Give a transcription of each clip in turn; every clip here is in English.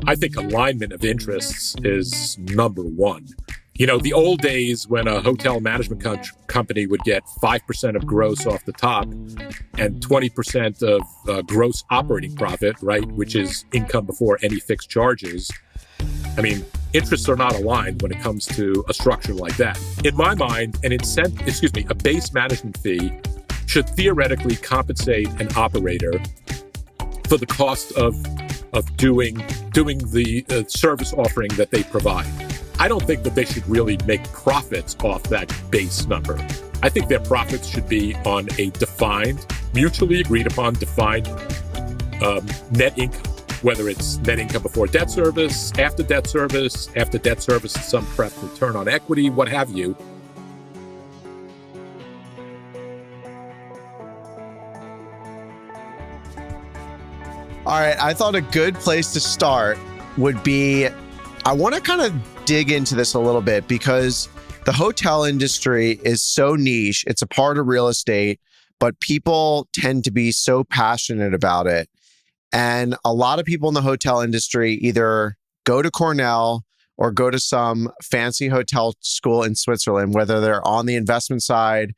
I think alignment of interests is number one. The old days when a hotel management company would get 5% of gross off the top and 20% of gross operating profit, right, which is income before any fixed charges. I mean, interests are not aligned when it comes to a structure like that. In my mind, a base management fee should theoretically compensate an operator for the cost of doing the service offering that they provide. I don't think that they should really make profits off that base number. I think their profits should be on a defined, mutually agreed upon defined net income, whether it's net income before debt service, after debt service, some prep return on equity, what have you. All right, I thought a good place to start would be, I want to kind of dig into this a little bit because the hotel industry is so niche. It's a part of real estate, but people tend to be so passionate about it. And a lot of people in the hotel industry either go to Cornell or go to some fancy hotel school in Switzerland, whether they're on the investment side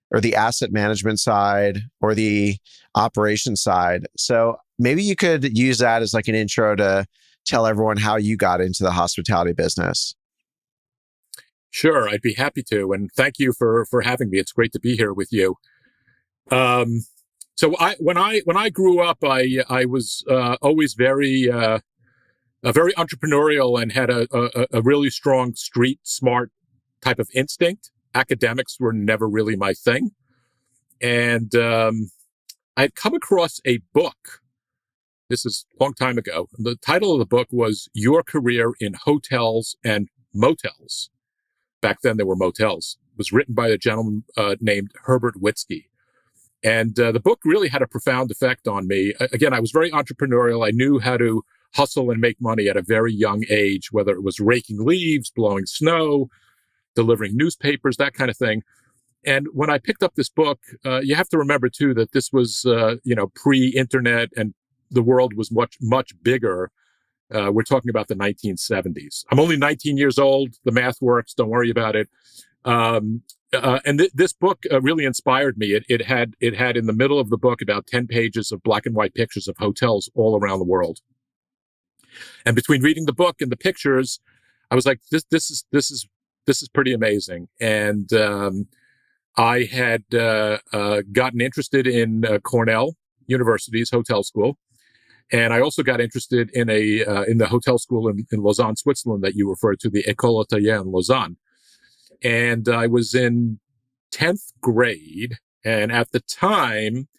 or the asset management side or the operations side. So maybe you could use that as like an intro to tell everyone how you got into the hospitality business. Sure, I'd be happy to. And thank you for having me. It's great to be here with you. So when I grew up, I was always very entrepreneurial and had a really strong street smart type of instinct. Academics were never really my thing. And I'd come across a book. This is a long time ago. The title of the book was Your Career in Hotels and Motels. Back then, there were motels. It was written by a gentleman named Herbert Witzke. And the book really had a profound effect on me. Again, I was very entrepreneurial. I knew how to hustle and make money at a very young age, whether it was raking leaves, blowing snow, delivering newspapers, that kind of thing. And when I picked up this book, you have to remember, too, that this was, pre-internet and the world was much, much bigger. We're talking about the 1970s. I'm only 19 years old. The math works. Don't worry about it. This book really inspired me. It had in the middle of the book about 10 pages of black and white pictures of hotels all around the world. And between reading the book and the pictures, I was like, this is pretty amazing. And I had gotten interested in Cornell University's hotel school. And I also got interested in the hotel school in Lausanne, Switzerland that you referred to, the École Hôtelière in Lausanne. And I was in 10th grade. And at the time,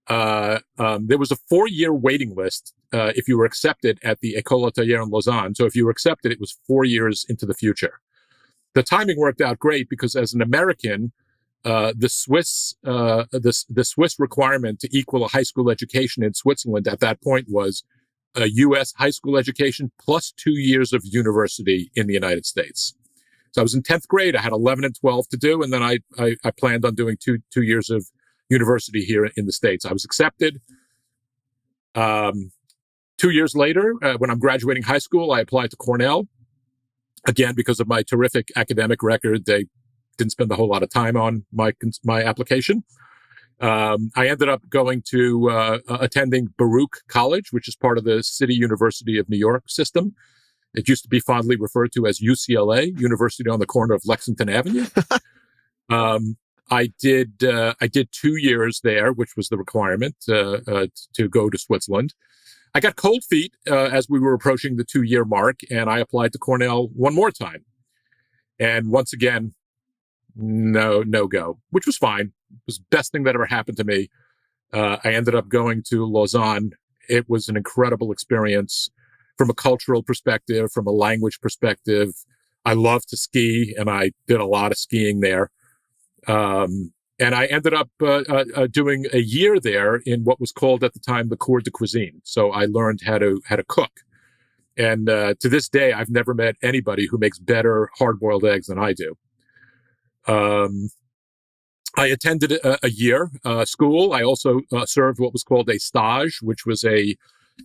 there was a 4-year waiting list if you were accepted at the École Hôtelière in Lausanne. So if you were accepted, it was 4 years into the future. The timing worked out great because as an American, the Swiss requirement to equal a high school education in Switzerland at that point was a U.S. high school education plus 2 years of university in the United States. So I was in 10th grade. I had 11 and 12 to do, and then I planned on doing two years of university here in the States. I was accepted. 2 years later, when I'm graduating high school, I applied to Cornell. Again, because of my terrific academic record, they didn't spend a whole lot of time on my application. I ended up going to attending Baruch College, which is part of the City University of New York system. It used to be fondly referred to as UCLA, University on the corner of Lexington Avenue. I did 2 years there, which was the requirement to go to Switzerland. I got cold feet as we were approaching the 2-year mark, and I applied to Cornell one more time. And once again, no go, which was fine. It was the best thing that ever happened to me. I ended up going to Lausanne. It was an incredible experience from a cultural perspective, from a language perspective. I love to ski, and I did a lot of skiing there. And I ended up doing a year there in what was called at the time the cours de cuisine. So I learned how to cook. And to this day, I've never met anybody who makes better hard-boiled eggs than I do. I attended a year school. I also served what was called a stage, which was a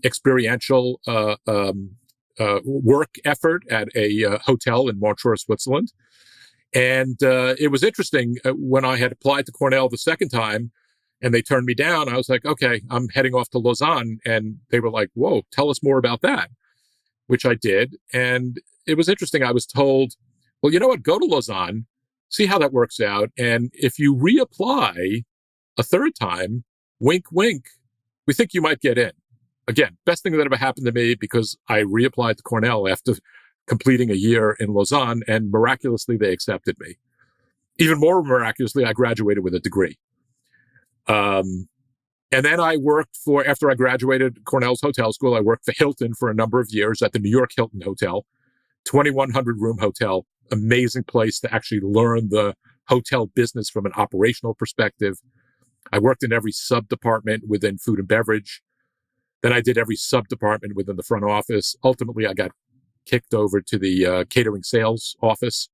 experiential work effort at a hotel in Montreux, Switzerland. And it was interesting when I had applied to Cornell the second time and they turned me down. I was like, okay, I'm heading off to Lausanne. And they were like, whoa, tell us more about that, which I did. And it was interesting. I was told, well, you know what? Go to Lausanne, see how that works out. And if you reapply a third time, wink, wink, we think you might get in. Again, best thing that ever happened to me because I reapplied to Cornell after completing a year in Lausanne, and miraculously, they accepted me. Even more miraculously, I graduated with a degree. And then I worked after I graduated Cornell's hotel school, I worked for Hilton for a number of years at the New York Hilton Hotel, 2,100 room hotel, amazing place to actually learn the hotel business from an operational perspective. I worked in every sub-department within food and beverage. Then I did every sub-department within the front office. Ultimately, I got kicked over to the catering sales office.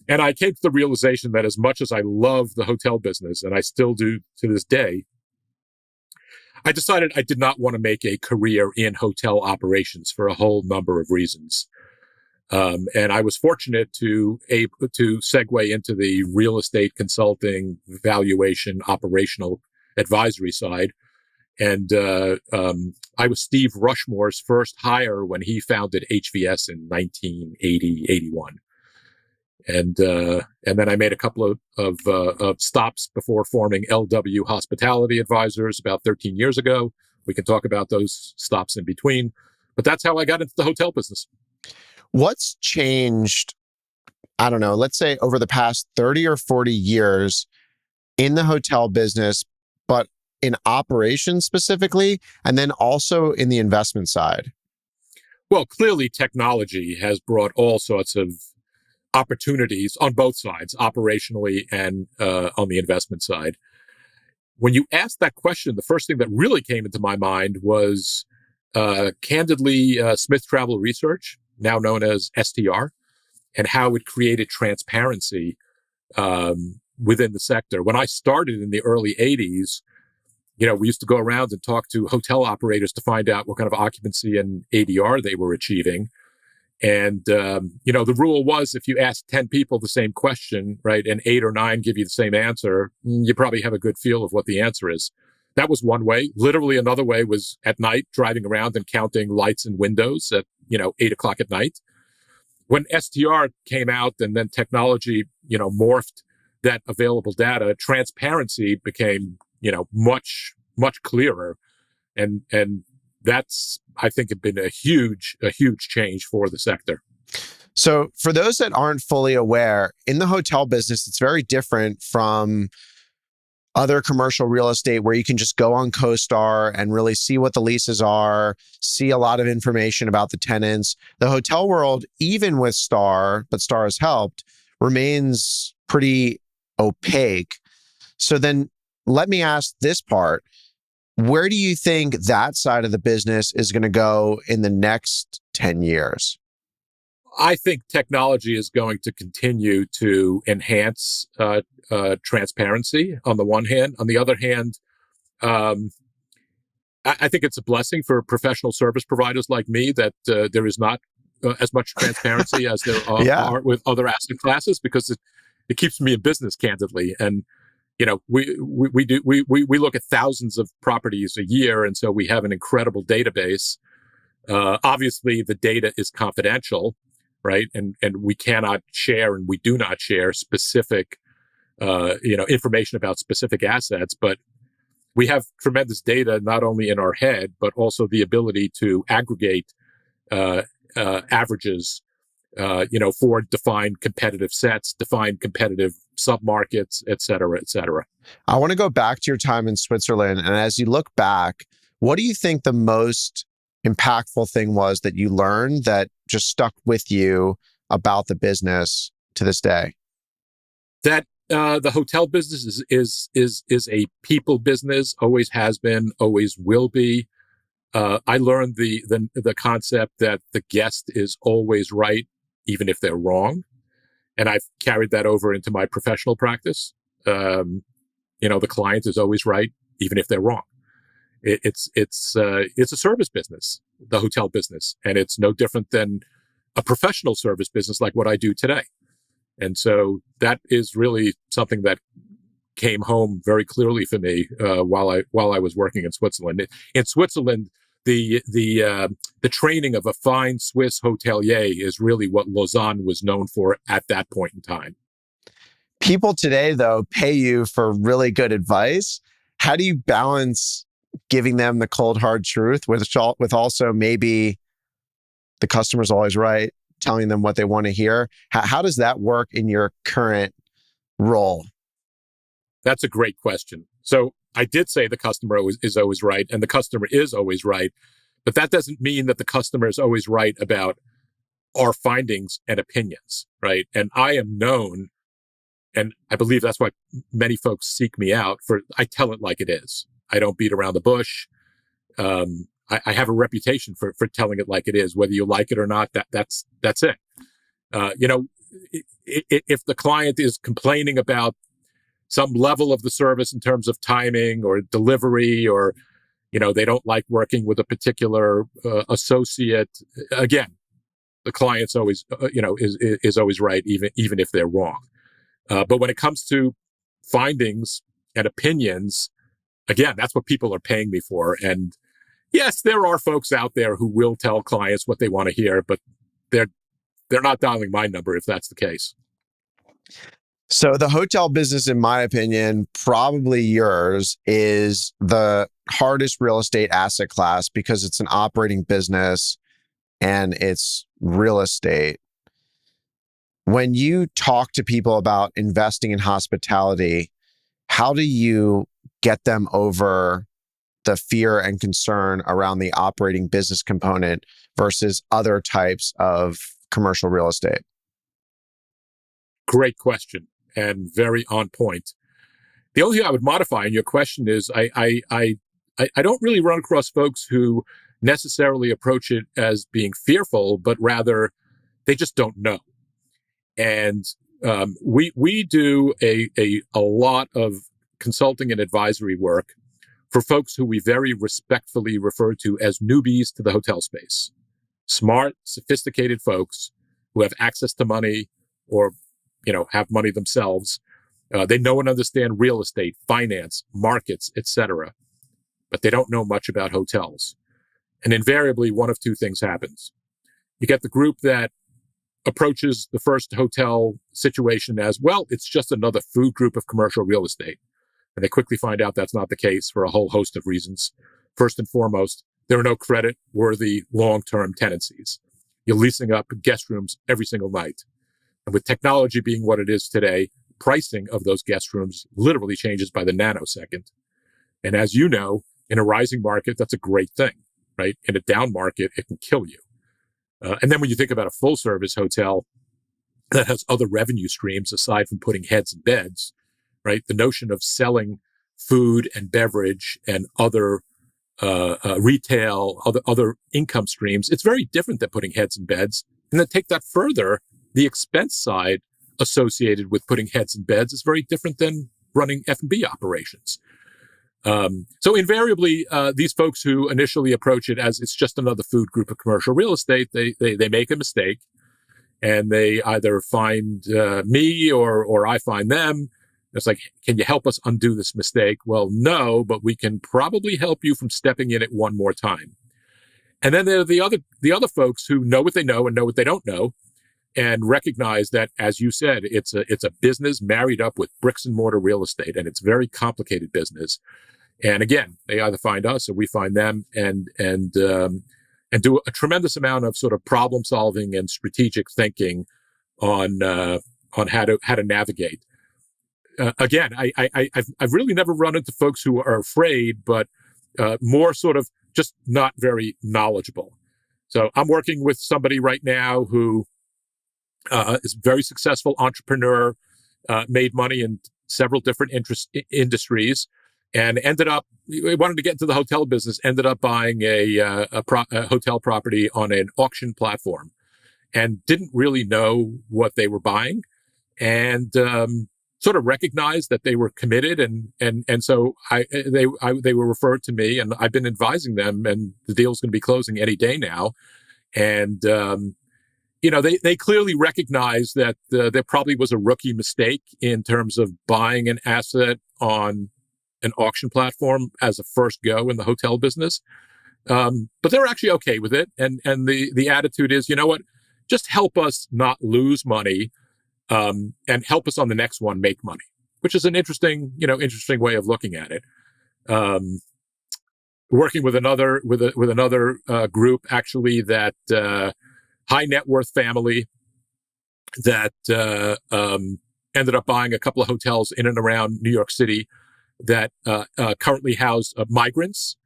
And I came to the realization that as much as I love the hotel business, and I still do to this day, I decided I did not want to make a career in hotel operations for a whole number of reasons. And I was fortunate to segue into the real estate consulting, valuation, operational advisory side. And I was Steve Rushmore's first hire when he founded HVS in 1980, 81. And then I made a couple of stops before forming LW Hospitality Advisors about 13 years ago. We can talk about those stops in between. But that's how I got into the hotel business. What's changed, I don't know, let's say over the past 30 or 40 years in the hotel business, but in operations specifically, and then also in the investment side? Well, clearly technology has brought all sorts of opportunities on both sides, operationally and on the investment side. When you asked that question, the first thing that really came into my mind was candidly Smith Travel Research, now known as STR, and how it created transparency within the sector. When I started in the early 80s, we used to go around and talk to hotel operators to find out what kind of occupancy and ADR they were achieving. And, the rule was if you ask 10 people the same question, right, and 8 or 9 give you the same answer, you probably have a good feel of what the answer is. That was one way. Literally another way was at night, driving around and counting lights and windows at, 8 o'clock at night. When STR came out and then technology, morphed that available data, transparency became, much, much clearer. And that's, I think, been a huge change for the sector. So for those that aren't fully aware, in the hotel business, it's very different from other commercial real estate where you can just go on CoStar and really see what the leases are, see a lot of information about the tenants. The hotel world, even with Star, but Star has helped, remains pretty opaque. So then let me ask this part. Where do you think that side of the business is going to go in the next 10 years? I think technology is going to continue to enhance transparency on the one hand. On the other hand, I think it's a blessing for professional service providers like me that there is not as much transparency as there are with other asset classes, because it keeps me in business, candidly. And we look at thousands of properties a year, and so we have an incredible database. Obviously, the data is confidential, right? And we cannot share, and we do not share specific, information about specific assets. But we have tremendous data not only in our head, but also the ability to aggregate averages. For defined competitive sets, defined competitive submarkets, et cetera, et cetera. I want to go back to your time in Switzerland. And as you look back, what do you think the most impactful thing was that you learned that just stuck with you about the business to this day? That the hotel business is a people business, always has been, always will be. I learned the concept that the guest is always right, even if they're wrong. And I've carried that over into my professional practice. The client is always right, even if they're wrong. It's a service business. the hotel business, and it's no different than a professional service business like what I do today. And so that is really something that came home very clearly for me while I was working in Switzerland. In Switzerland, the training of a fine Swiss hotelier is really what Lausanne was known for at that point in time. People today, though, pay you for really good advice. How do you balance giving them the cold, hard truth with also maybe the customer's always right, telling them what they want to hear? How does that work in your current role? That's a great question. So I did say the customer is always right, and the customer is always right. But that doesn't mean that the customer is always right about our findings and opinions, right? And I am known, and I believe that's why many folks seek me out for, I tell it like it is. I don't beat around the bush. I have a reputation for telling it like it is, whether you like it or not. That's it. If the client is complaining about some level of the service in terms of timing or delivery, or they don't like working with a particular associate, again, the client's always is always right, even if they're wrong. But when it comes to findings and opinions, again, that's what people are paying me for. And yes, there are folks out there who will tell clients what they want to hear, but they're not dialing my number if that's the case. So the hotel business, in my opinion, probably yours, is the hardest real estate asset class because it's an operating business and it's real estate. When you talk to people about investing in hospitality, how do you get them over the fear and concern around the operating business component versus other types of commercial real estate? Great question and very on point. The only thing I would modify in your question is I don't really run across folks who necessarily approach it as being fearful, but rather they just don't know. And we do a lot of consulting and advisory work for folks who we very respectfully refer to as newbies to the hotel space. Smart, sophisticated folks who have access to money or have money themselves. They know and understand real estate, finance, markets, etc., but they don't know much about hotels. And invariably, one of two things happens. You get the group that approaches the first hotel situation as, well, it's just another food group of commercial real estate. And they quickly find out that's not the case for a whole host of reasons. First and foremost, there are no credit-worthy long-term tenancies. You're leasing up guest rooms every single night. And with technology being what it is today, pricing of those guest rooms literally changes by the nanosecond. And as you know, in a rising market, that's a great thing, right? In a down market, it can kill you. And then when you think about a full service hotel that has other revenue streams aside from putting heads in beds, right? The notion of selling food and beverage and other retail, other income streams, it's very different than putting heads in beds. And then take that further, the expense side associated with putting heads in beds is very different than running F&B operations. So invariably, these folks who initially approach it as it's just another food group of commercial real estate, they make a mistake, and they either find me or I find them. It's like, can you help us undo this mistake? Well, no, but we can probably help you from stepping in it one more time. And then there are the other folks who know what they know and know what they don't know, and recognize that, as you said, it's a business married up with bricks and mortar real estate, and it's a very complicated business. And again, they either find us or we find them, and do a tremendous amount of sort of problem solving and strategic thinking on how to navigate. Again, I've really never run into folks who are afraid, but more sort of just not very knowledgeable. So I'm working with somebody right now who is a very successful entrepreneur, made money in several different industries, and ended up, wanted to get into the hotel business, ended up buying a hotel property on an auction platform and didn't really know what they were buying. And sort of recognized that they were committed, and so they were referred to me, and I've been advising them, and the deal's going to be closing any day now. And they clearly recognize that there probably was a rookie mistake in terms of buying an asset on an auction platform as a first go in the hotel business. But they're actually okay with it. And the attitude is, you know what, just help us not lose money, and help us on the next one make money, which is an interesting way of looking at it. Working with another group, actually, that high net worth family that ended up buying a couple of hotels in and around New York City that currently house migrants.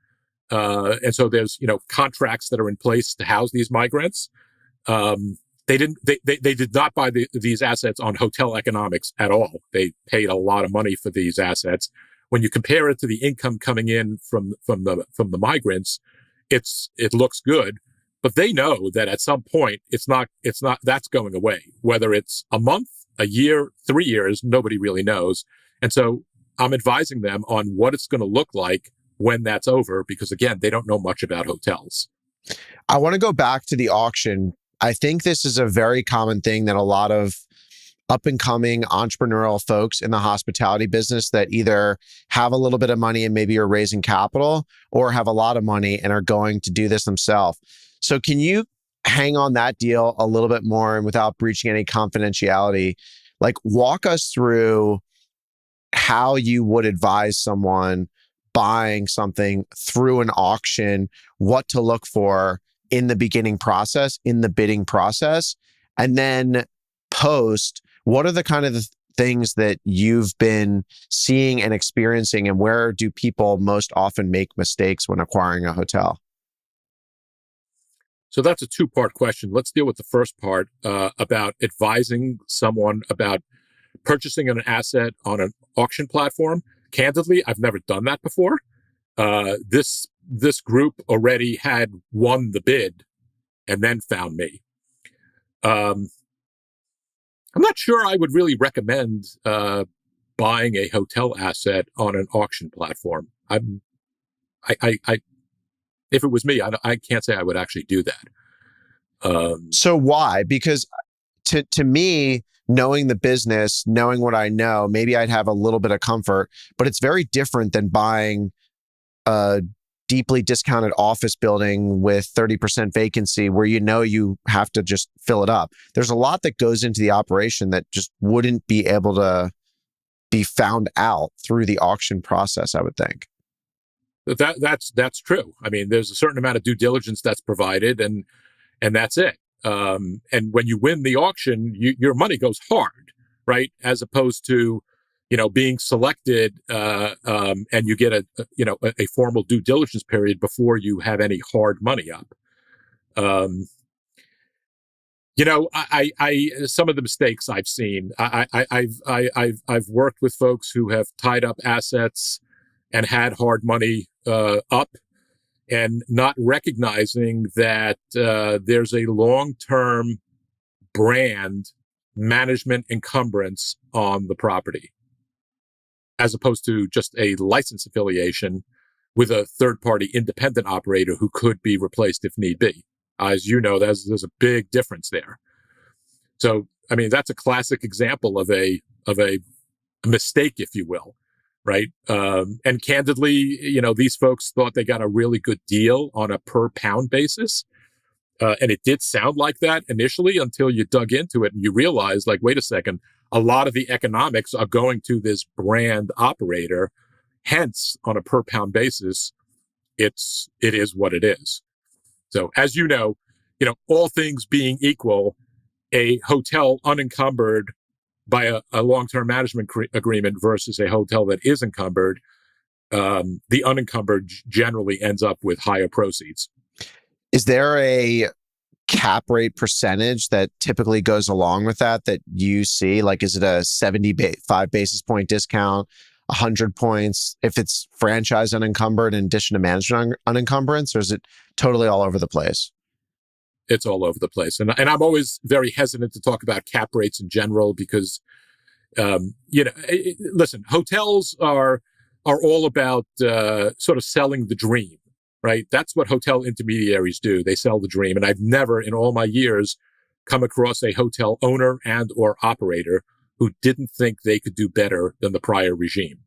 And so there's, contracts that are in place to house these migrants. They did not buy these assets on hotel economics at all. They paid a lot of money for these assets. When you compare it to the income coming in from the migrants, it looks good, but they know that at some point that's going away. Whether it's a month, a year, 3 years, nobody really knows. And so I'm advising them on what it's going to look like when that's over, because again, they don't know much about hotels. I want to go back to the auction. I think this is a very common thing that a lot of up and coming entrepreneurial folks in the hospitality business that either have a little bit of money and maybe are raising capital, or have a lot of money and are going to do this themselves. So can you hang on that deal a little bit more, and without breaching any confidentiality, like walk us through how you would advise someone buying something through an auction, what to look for in the beginning process, in the bidding process, and then post, what are the kind of things that you've been seeing and experiencing, and where do people most often make mistakes when acquiring a hotel? So that's a two-part question. Let's deal with the first part about advising someone about purchasing an asset on an auction platform. Candidly, I've never done that before. This group already had won the bid and then found me. I'm not sure I would really recommend buying a hotel asset on an auction platform. If it was me, I can't say I would actually do that. So why? Because to me, knowing the business, knowing what I know, maybe I'd have a little bit of comfort, but it's very different than buying a deeply discounted office building with 30% vacancy where you have to just fill it up. There's a lot that goes into the operation that just wouldn't be able to be found out through the auction process, I would think. That's true. I mean, there's a certain amount of due diligence that's provided, and that's it. And when you win the auction, your money goes hard, right? As opposed to, being selected, and you get a formal due diligence period before you have any hard money up. Some of the mistakes I've seen, I've worked with folks who have tied up assets and had hard money up, and not recognizing that there's a long-term brand management encumbrance on the property, as opposed to just a license affiliation with a third-party independent operator who could be replaced if need be. As you know, there's a big difference there. So, I mean, that's a classic example of a mistake, if you will. Right. And candidly, these folks thought they got a really good deal on a per pound basis. And it did sound like that initially until you dug into it and you realized, like, wait a second, a lot of the economics are going to this brand operator. Hence, on a per pound basis, it is what it is. So as all things being equal, a hotel unencumbered by a long-term management agreement versus a hotel that is encumbered, the unencumbered generally ends up with higher proceeds. Is there a cap rate percentage that typically goes along with that you see? Like, is it a 75 basis point discount, 100 points if it's franchise unencumbered in addition to management unencumbrance, or is it totally all over the place? It's all over the place. And I'm always very hesitant to talk about cap rates in general because, Listen, hotels are all about sort of selling the dream, right? That's what hotel intermediaries do. They sell the dream. And I've never in all my years come across a hotel owner and or operator who didn't think they could do better than the prior regime.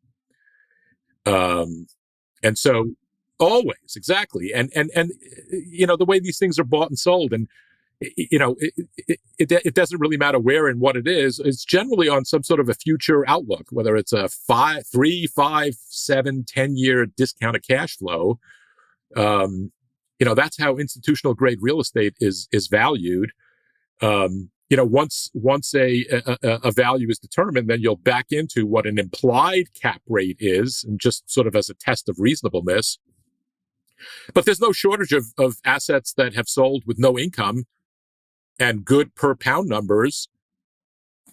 And so always, exactly. And the way these things are bought and sold, and it doesn't really matter where and what it is. It's generally on some sort of a future outlook, whether it's a 3, 5, 7, 10-year discounted cash flow. That's how institutional grade real estate is valued. Once a value is determined, then you'll back into what an implied cap rate is, and just sort of as a test of reasonableness. But there's no shortage of assets that have sold with no income and good per pound numbers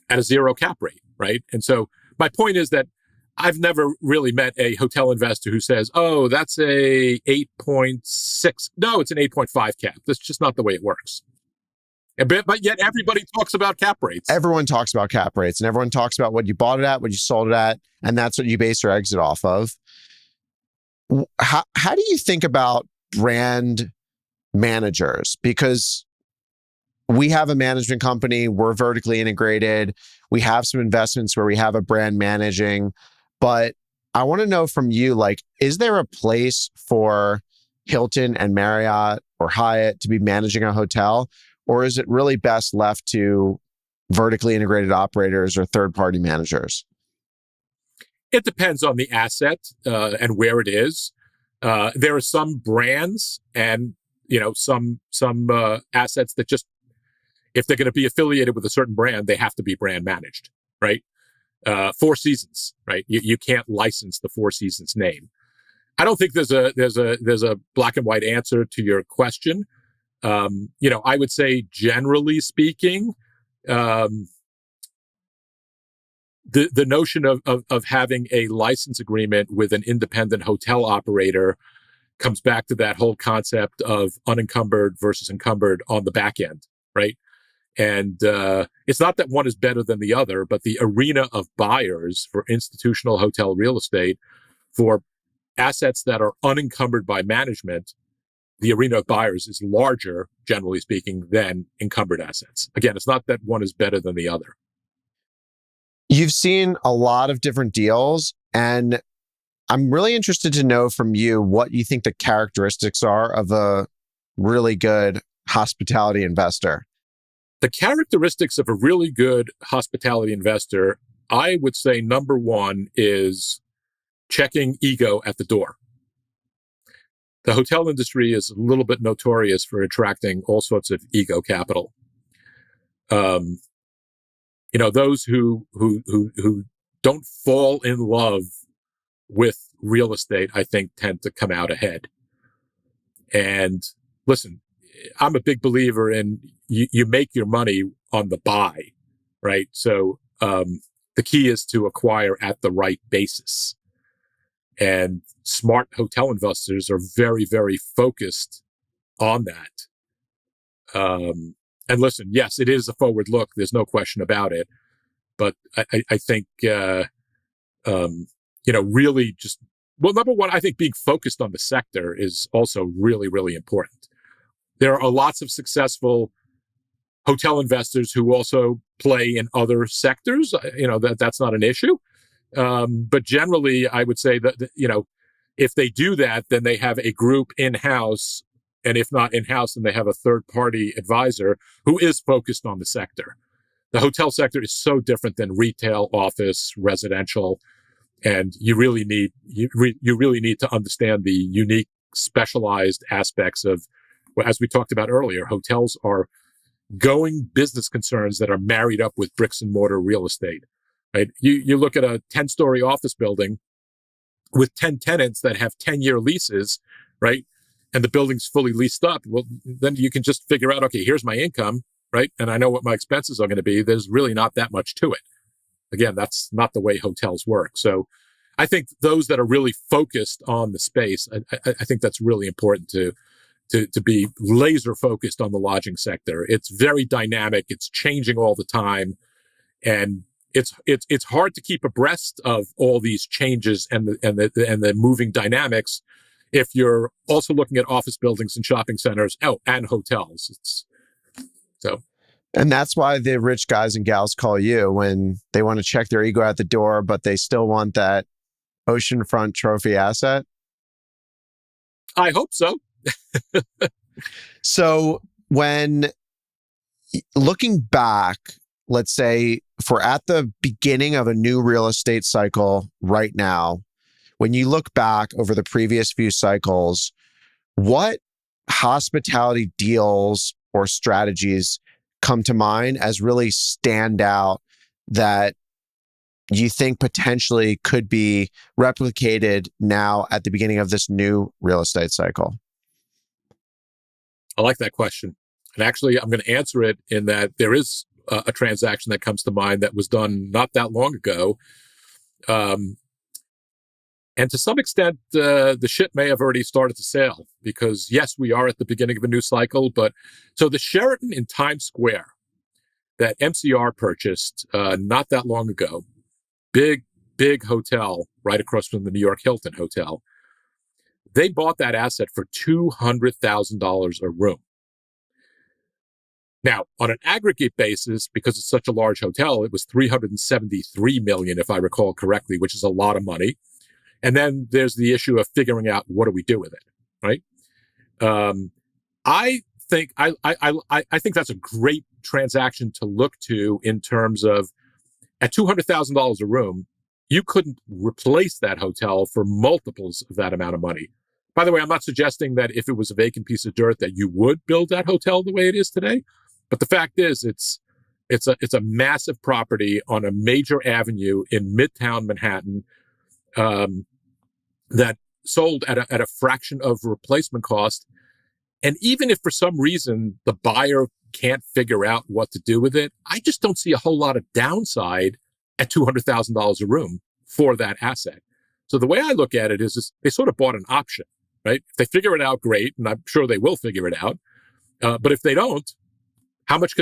at a zero cap rate, right? And so my point is that I've never really met a hotel investor who says, oh, that's a 8.6. No, it's an 8.5 cap. That's just not the way it works. But yet everybody talks about cap rates. Everyone talks about cap rates, and everyone talks about what you bought it at, what you sold it at, and that's what you base your exit off of. How do you think about brand managers? Because we have a management company, we're vertically integrated, we have some investments where we have a brand managing, but I want to know from you, like, is there a place for Hilton and Marriott or Hyatt to be managing a hotel? Or is it really best left to vertically integrated operators or third-party managers? It depends on the asset and where it is. There are some brands and some assets that just, if they're going to be affiliated with a certain brand, they have to be brand managed, right? Four Seasons, right? You can't license the Four Seasons name. I don't think there's a black and white answer to your question. I would say, generally speaking, the notion of having a license agreement with an independent hotel operator comes back to that whole concept of unencumbered versus encumbered on the back end, right? And it's not that one is better than the other, but the arena of buyers for institutional hotel real estate, for assets that are unencumbered by management, the arena of buyers is larger, generally speaking, than encumbered assets. Again, it's not that one is better than the other. You've seen a lot of different deals, and I'm really interested to know from you what you think the characteristics are of a really good hospitality investor. The characteristics of a really good hospitality investor, I would say number one is checking ego at the door. The hotel industry is a little bit notorious for attracting all sorts of ego capital. Those who don't fall in love with real estate, I think, tend to come out ahead. And listen, I'm a big believer in you make your money on the buy, right? So the key is to acquire at the right basis. And smart hotel investors are very, very focused on that. And listen, yes, it is a forward look. There's no question about it. But I think, really just, well, number one, I think being focused on the sector is also really, really important. There are lots of successful hotel investors who also play in other sectors. That's not an issue. But generally, I would say that, if they do that, then they have a group in-house. And if not in-house, then they have a third-party advisor who is focused on the sector. The hotel sector is so different than retail, office, residential. And you really need to understand the unique, specialized aspects of, as we talked about earlier, hotels are going business concerns that are married up with bricks and mortar real estate. Right? You look at a 10-story office building with 10 tenants that have 10-year leases, right? And the building's fully leased up. Well, then you can just figure out, okay, here's my income, right? And I know what my expenses are going to be. There's really not that much to it. Again, that's not the way hotels work. So I think those that are really focused on the space, I think that's really important to be laser focused on the lodging sector. It's very dynamic. It's changing all the time. And it's hard to keep abreast of all these changes and the moving dynamics if you're also looking at office buildings and shopping centers, and hotels. So. And that's why the rich guys and gals call you when they want to check their ego at the door, but they still want that oceanfront trophy asset. I hope so. So when looking back, let's say if we're at the beginning of a new real estate cycle right now, when you look back over the previous few cycles, what hospitality deals or strategies come to mind as really stand out that you think potentially could be replicated now at the beginning of this new real estate cycle? I like that question. And actually, I'm going to answer it in that there is a transaction that comes to mind that was done not that long ago. And to some extent, the ship may have already started to sail because, yes, we are at the beginning of a new cycle. But so the Sheraton in Times Square that MCR purchased not that long ago, big hotel right across from the New York Hilton Hotel. They bought that asset for $200,000 a room. Now, on an aggregate basis, because it's such a large hotel, it was $373 million, if I recall correctly, which is a lot of money. And then there's the issue of figuring out what do we do with it, right? I think that's a great transaction to look to in terms of at $200,000 a room, you couldn't replace that hotel for multiples of that amount of money. By the way, I'm not suggesting that if it was a vacant piece of dirt that you would build that hotel the way it is today. But the fact is, it's a massive property on a major avenue in Midtown Manhattan that sold at a fraction of replacement cost. And even if for some reason the buyer can't figure out what to do with it, I just don't see a whole lot of downside at $200,000 a room for that asset. So the way I look at it is they sort of bought an option, right? If they figure it out, great, and I'm sure they will figure it out. But if they don't, how much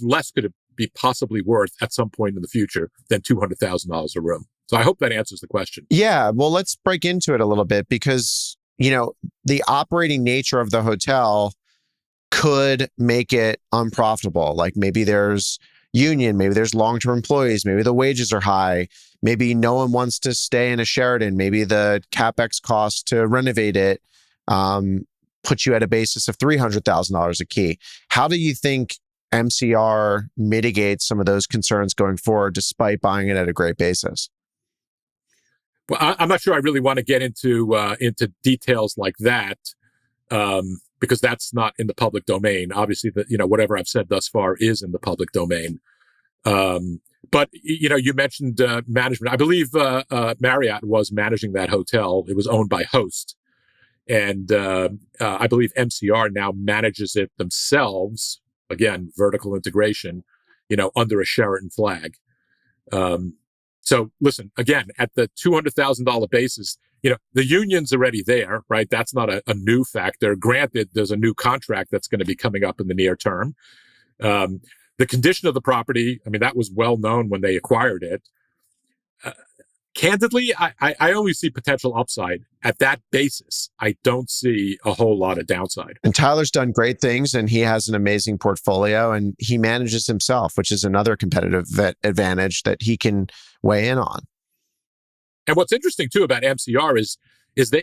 less could it be possibly worth at some point in the future than $200,000 a room? So I hope that answers the question. Yeah, well, let's break into it a little bit because, the operating nature of the hotel could make it unprofitable. Like maybe there's union, maybe there's long-term employees, maybe the wages are high, maybe no one wants to stay in a Sheraton, maybe the CapEx cost to renovate it puts you at a basis of $300,000 a key. How do you think MCR mitigates some of those concerns going forward despite buying it at a great basis? Well, I'm not sure I really want to get into details like that because that's not in the public domain. Obviously, whatever I've said thus far is in the public domain. But you mentioned management. I believe Marriott was managing that hotel. It was owned by Host, and I believe MCR now manages it themselves. Again, vertical integration, under a Sheraton flag. So listen, again, at the $200,000 basis, the union's already there, right? That's not a new factor. Granted, there's a new contract that's going to be coming up in the near term. The condition of the property, that was well known when they acquired it. Candidly, I only see potential upside at that basis. I don't see a whole lot of downside. And Tyler's done great things and he has an amazing portfolio and he manages himself, which is another competitive advantage that he can weigh in on. And what's interesting too about MCR is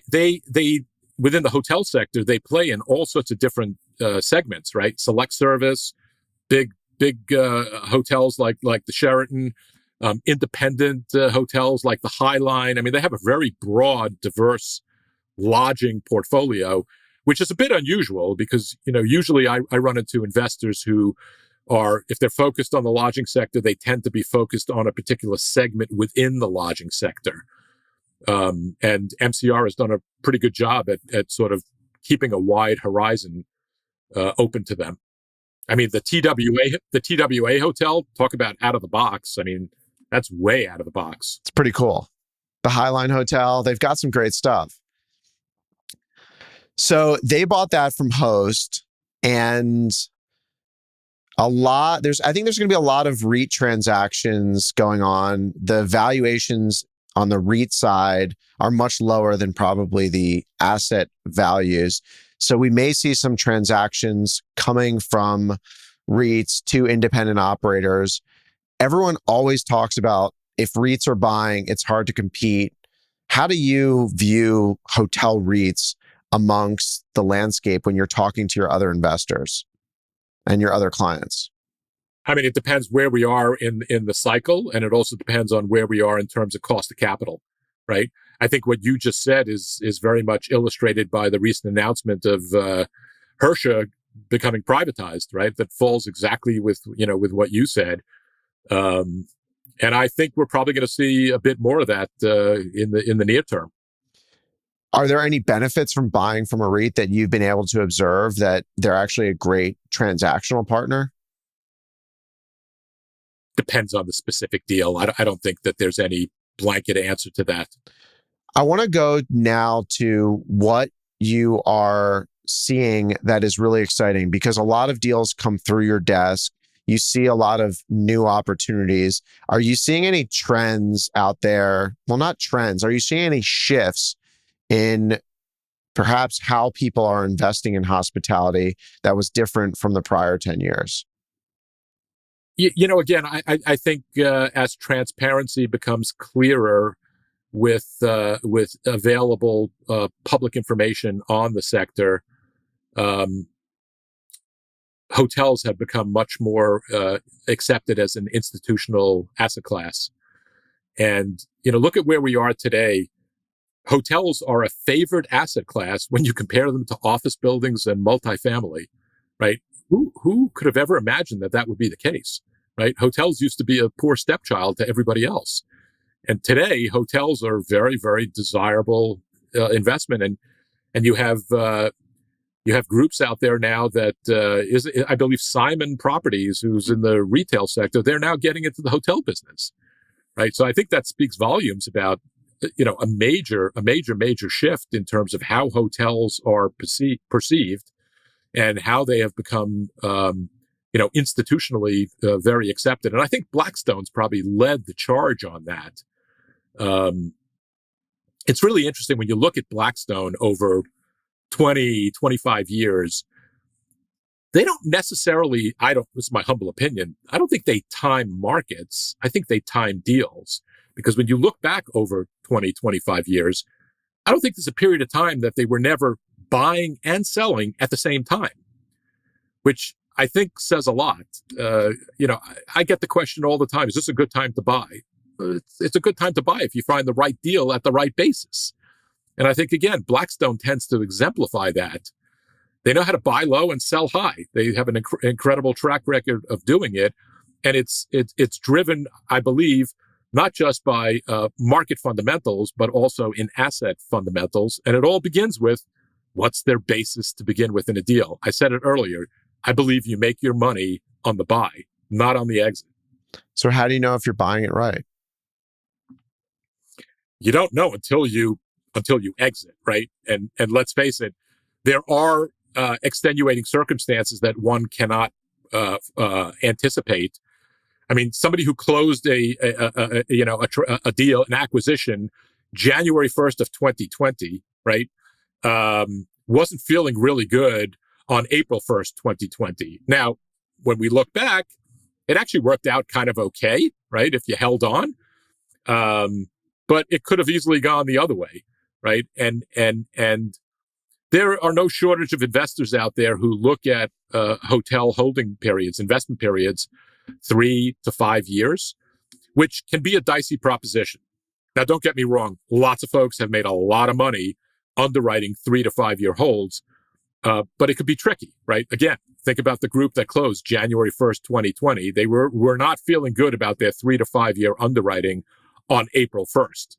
they within the hotel sector, they play in all sorts of different segments, right? Select service, big hotels like the Sheraton, independent hotels like the High Line. They have a very broad, diverse lodging portfolio, which is a bit unusual because, usually I run into investors who are, if they're focused on the lodging sector, they tend to be focused on a particular segment within the lodging sector. And MCR has done a pretty good job at sort of keeping a wide horizon open to them. The TWA hotel, talk about out of the box. That's way out of the box. It's pretty cool. The Highline Hotel, they've got some great stuff. So they bought that from Host, and I think there's going to be a lot of REIT transactions going on. The valuations on the REIT side are much lower than probably the asset values. So we may see some transactions coming from REITs to independent operators. Everyone always talks about if REITs are buying, it's hard to compete. How do you view hotel REITs amongst the landscape when you're talking to your other investors and your other clients? I mean, it depends where we are in the cycle, and it also depends on where we are in terms of cost of capital, right? I think what you just said is very much illustrated by the recent announcement of Hersha becoming privatized, right? That falls exactly with what you said, and I think we're probably going to see a bit more of that in the near term. Are there any benefits from buying from a REIT that you've been able to observe that they're actually a great transactional partner? Depends on the specific deal. I don't think that there's any blanket answer to that. I want to go now to what you are seeing that is really exciting, because a lot of deals come through your desk. You see a lot of new opportunities. Are you seeing any trends out there? Well, not trends. Are you seeing any shifts in perhaps how people are investing in hospitality that was different from the prior 10 years? Again, I think as transparency becomes clearer with available public information on the sector, hotels have become much more accepted as an institutional asset class. And look at where we are today. Hotels are a favored asset class when you compare them to office buildings and multifamily, right? Who could have ever imagined that would be the case, right? Hotels used to be a poor stepchild to everybody else. And today, hotels are very, very desirable investment. And you have groups out there now that I believe Simon Properties, who's in the retail sector, they're now getting into the hotel business, right? So I think that speaks volumes about a major shift in terms of how hotels are perceived and how they have become institutionally very accepted. And I think Blackstone's probably led the charge on that. It's really interesting when you look at Blackstone over 20, 25 years. They don't necessarily, this is my humble opinion, I don't think they time markets. I think they time deals. Because when you look back over 20, 25 years, I don't think there's a period of time that they were never buying and selling at the same time, which I think says a lot. I get the question all the time, is this a good time to buy? It's a good time to buy if you find the right deal at the right basis. And I think, again, Blackstone tends to exemplify that. They know how to buy low and sell high. They have an incredible track record of doing it. And it's driven, I believe, not just by market fundamentals, but also in asset fundamentals. And it all begins with what's their basis to begin with in a deal. I said it earlier. I believe you make your money on the buy, not on the exit. So how do you know if you're buying it right? You don't know until you exit, right? And let's face it, there are extenuating circumstances that one cannot anticipate. I mean, somebody who closed a deal, an acquisition, January 1st of 2020, right, wasn't feeling really good on April 1st, 2020. Now, when we look back, it actually worked out kind of okay, right, if you held on. But it could have easily gone the other way, right? And there are no shortage of investors out there who look at hotel holding periods, investment periods, 3 to 5 years, which can be a dicey proposition. Now, don't get me wrong. Lots of folks have made a lot of money underwriting 3 to 5 year holds, but it could be tricky, right? Again, think about the group that closed January 1st, 2020. They were not feeling good about their 3 to 5 year underwriting on April 1st.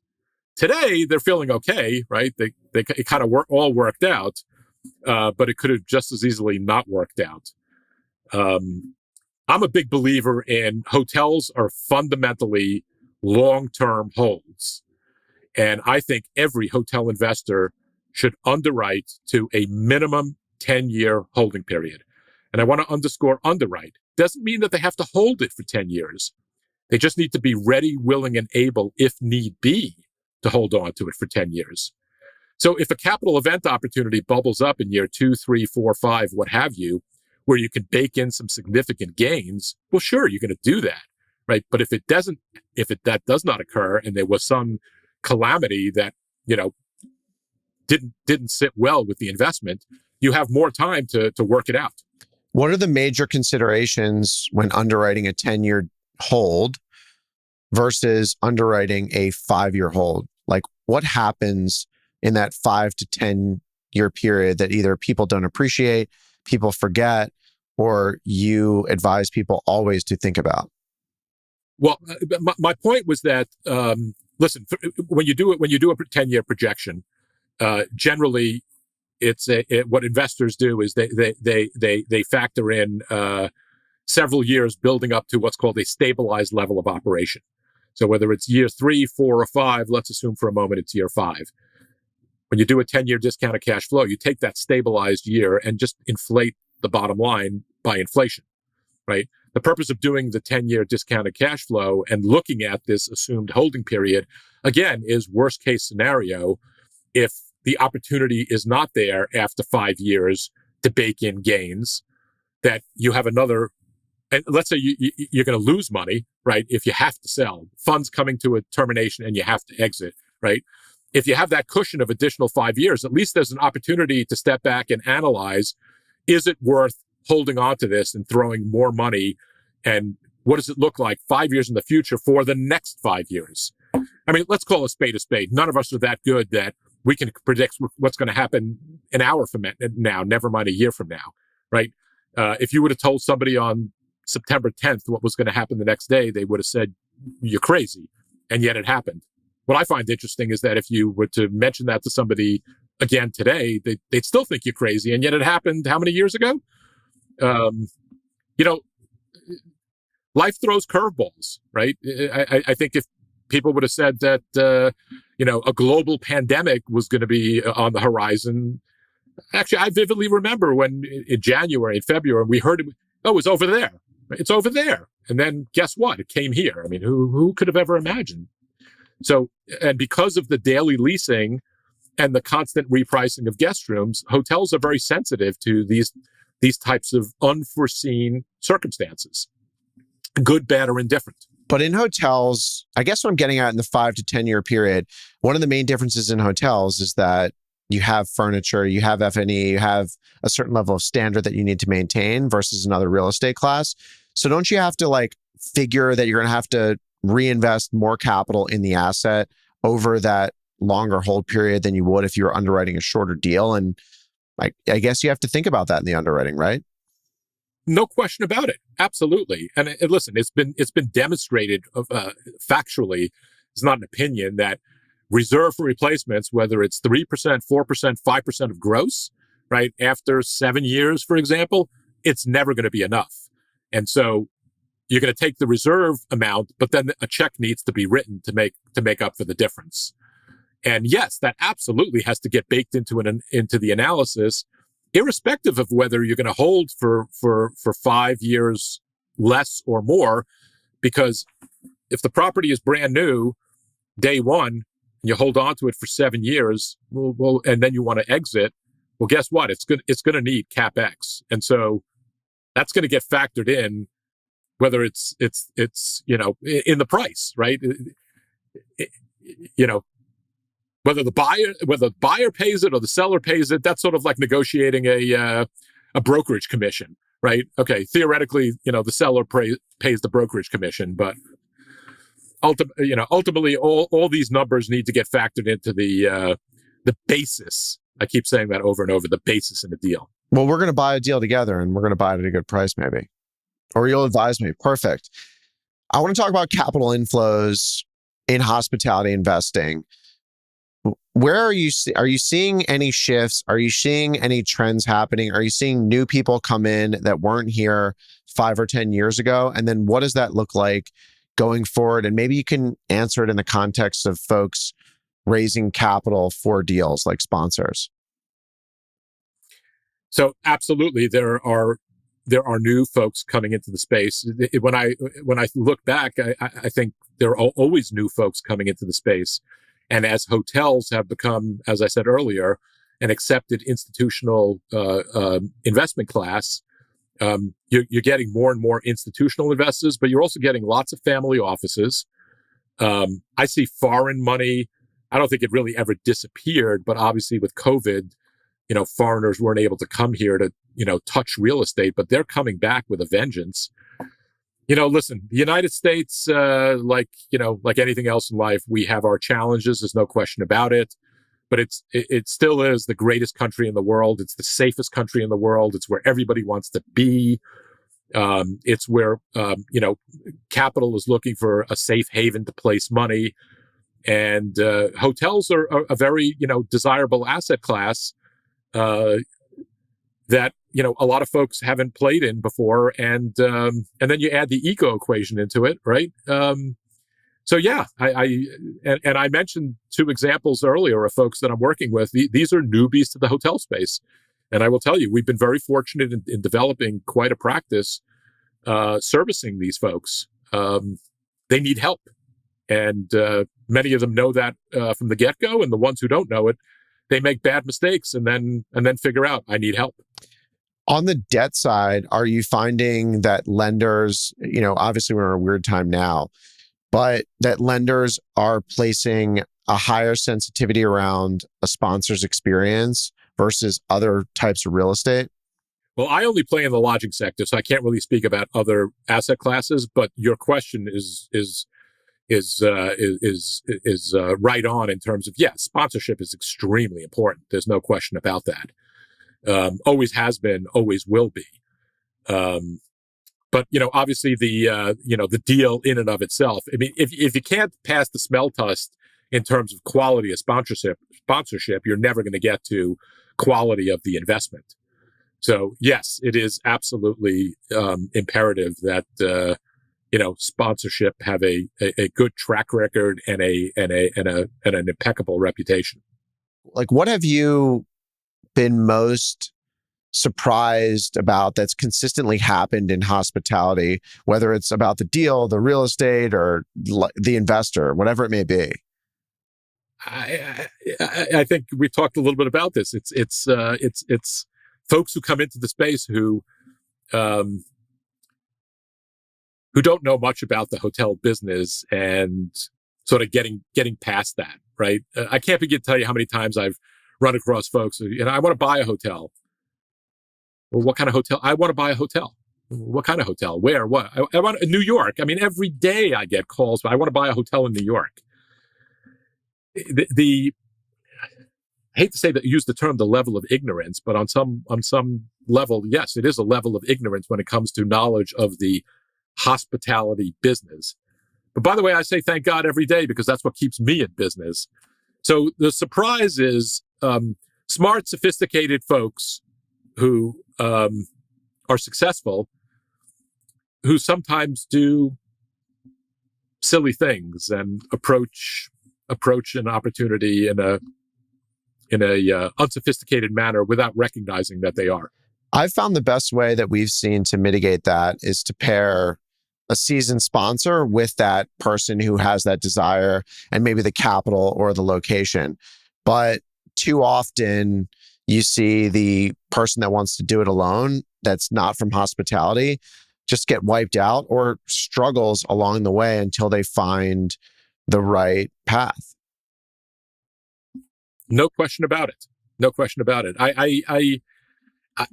Today, they're feeling okay, right? It kind of all worked out, but it could have just as easily not worked out. I'm a big believer in hotels are fundamentally long-term holds. And I think every hotel investor should underwrite to a minimum 10-year holding period. And I want to underscore underwrite, doesn't mean that they have to hold it for 10 years. They just need to be ready, willing, and able, if need be, to hold on to it for 10 years. So if a capital event opportunity bubbles up in year 2, 3, 4, 5, what have you, where you can bake in some significant gains, well, sure, you're going to do that, right? But if that does not occur, and there was some calamity that, didn't sit well with the investment, you have more time to work it out. What are the major considerations when underwriting a 10-year hold versus underwriting a 5-year hold? Like, what happens in that 5 to 10-year period that either people don't appreciate, people forget, or you advise people always to think about? Well, my point was that, listen, when you do a 10-year projection, generally, what investors do is they factor in several years building up to what's called a stabilized level of operation. So whether it's year 3, 4, or 5, let's assume for a moment it's year 5. When you do a 10-year discounted cash flow, you take that stabilized year and just inflate the bottom line by inflation, right? The purpose of doing the 10-year discounted cash flow and looking at this assumed holding period, again, is worst case scenario. If the opportunity is not there after 5 years to bake in gains, that you have another, and let's say you're going to lose money, right? If you have to sell, funds coming to a termination and you have to exit, right? If you have that cushion of additional 5 years, at least there's an opportunity to step back and analyze, is it worth holding on to this and throwing more money? And what does it look like 5 years in the future for the next 5 years? I mean, let's call a spade a spade. None of us are that good that we can predict what's going to happen an hour from now, never mind a year from now, right? If you would have told somebody on September 10th what was going to happen the next day, they would have said, you're crazy. And yet it happened. What I find interesting is that if you were to mention that to somebody again today, they'd still think you're crazy. And yet it happened how many years ago? Life throws curveballs, right? I think if people would have said that, a global pandemic was going to be on the horizon. Actually, I vividly remember when in January and February, we heard, it's over there. It's over there. And then guess what? It came here. I mean, who could have ever imagined? So, and because of the daily leasing and the constant repricing of guest rooms, hotels are very sensitive to these types of unforeseen circumstances, good, bad, or indifferent. But in hotels, I guess what I'm getting at in the 5 to 10-year period, one of the main differences in hotels is that you have furniture, you have F&E, you have a certain level of standard that you need to maintain versus another real estate class. So don't you have to figure that you're going to have to reinvest more capital in the asset over that longer hold period than you would if you were underwriting a shorter deal? And I guess you have to think about that in the underwriting, right? No question about it. Absolutely. And listen, it's been demonstrated factually, it's not an opinion, that reserve for replacements, whether it's 3%, 4%, 5% of gross, right, after 7 years, for example, it's never going to be enough. And so you're going to take the reserve amount, but then a check needs to be written to make up for the difference. And yes, that absolutely has to get baked into the analysis, irrespective of whether you're going to hold for 5 years less or more, because if the property is brand new, day one, and you hold on to it for 7 years, well, and then you want to exit, well, guess what? It's going to need CapEx, and so that's going to get factored in, whether it's in the price, right? Whether the buyer pays it or the seller pays it, that's sort of like negotiating a brokerage commission, right? Okay, theoretically, the seller pays the brokerage commission, but ultimately, all these numbers need to get factored into the basis. I keep saying that over and over, the basis in the deal. Well, we're going to buy a deal together, and we're going to buy it at a good price, maybe, or you'll advise me. Perfect. I want to talk about capital inflows in hospitality investing. Where are you seeing any shifts? Are you seeing any trends happening? Are you seeing new people come in that weren't here 5 or 10 years ago? And then what does that look like going forward? And maybe you can answer it in the context of folks raising capital for deals like sponsors. So absolutely, there are there are new folks coming into the space. When I look back, I think there are always new folks coming into the space. And as hotels have become, as I said earlier, an accepted institutional investment class, you're getting more and more institutional investors, but you're also getting lots of family offices. I see foreign money. I don't think it really ever disappeared, but obviously with COVID, foreigners weren't able to come here to, touch real estate, but they're coming back with a vengeance. Listen, the United States, like anything else in life, we have our challenges. There's no question about it, but it still is the greatest country in the world. It's the safest country in the world. It's where everybody wants to be. It's where, capital is looking for a safe haven to place money. And hotels are a very, desirable asset class that, a lot of folks haven't played in before. And then you add the eco equation into it, right? So yeah, I mentioned two examples earlier of folks that I'm working with. These are newbies to the hotel space. And I will tell you, we've been very fortunate in developing quite a practice servicing these folks. They need help. And many of them know that from the get-go. And the ones who don't know it, they make bad mistakes and then figure out, I need help. On the debt side, are you finding that lenders, obviously we're in a weird time now, but that lenders are placing a higher sensitivity around a sponsor's experience versus other types of real estate? Well, I only play in the lodging sector, so I can't really speak about other asset classes. But your question is right on in terms of, sponsorship is extremely important. There's no question about that. Always has been, always will be. But obviously the deal in and of itself. I mean, if you can't pass the smell test in terms of quality of sponsorship, you're never going to get to quality of the investment. So yes, it is absolutely imperative that sponsorship have a good track record and an impeccable reputation. Like, what have you been most surprised about that's consistently happened in hospitality, whether it's about the deal, the real estate, or the investor, whatever it may be? I think we talked a little bit about this. It's folks who come into the space who don't know much about the hotel business and sort of getting past that, right? I can't begin to tell you how many times I've run across folks who, I want to buy a hotel. Well, what kind of hotel? I want to buy a hotel. What kind of hotel? Where? What? I want New York. I mean, every day I get calls, but I want to buy a hotel in New York. I hate to say that, use the term the level of ignorance, but on some level, yes, it is a level of ignorance when it comes to knowledge of the hospitality business. But by the way, I say thank God every day because that's what keeps me in business. So the surprise is smart, sophisticated folks who are successful, who sometimes do silly things and approach an opportunity in a unsophisticated manner without recognizing that they are. I've found the best way that we've seen to mitigate that is to pair a seasoned sponsor with that person who has that desire and maybe the capital or the location. But too often you see the person that wants to do it alone, that's not from hospitality, just get wiped out or struggles along the way until they find the right path. No question about it. No question about it.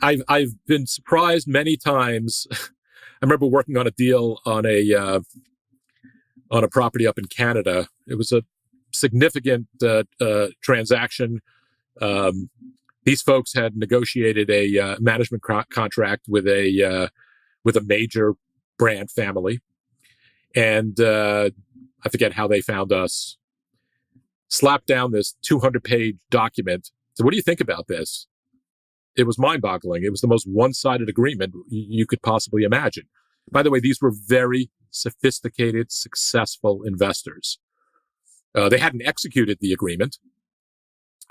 I've been surprised many times. I remember working on a deal on a property up in Canada. It was a significant transaction. These folks had negotiated a management contract with a major brand family, and I forget how they found us. Slapped down this 200-page document. So, what do you think about this? It was mind-boggling. It was the most one-sided agreement you could possibly imagine. By the way, these were very sophisticated, successful investors. They hadn't executed the agreement,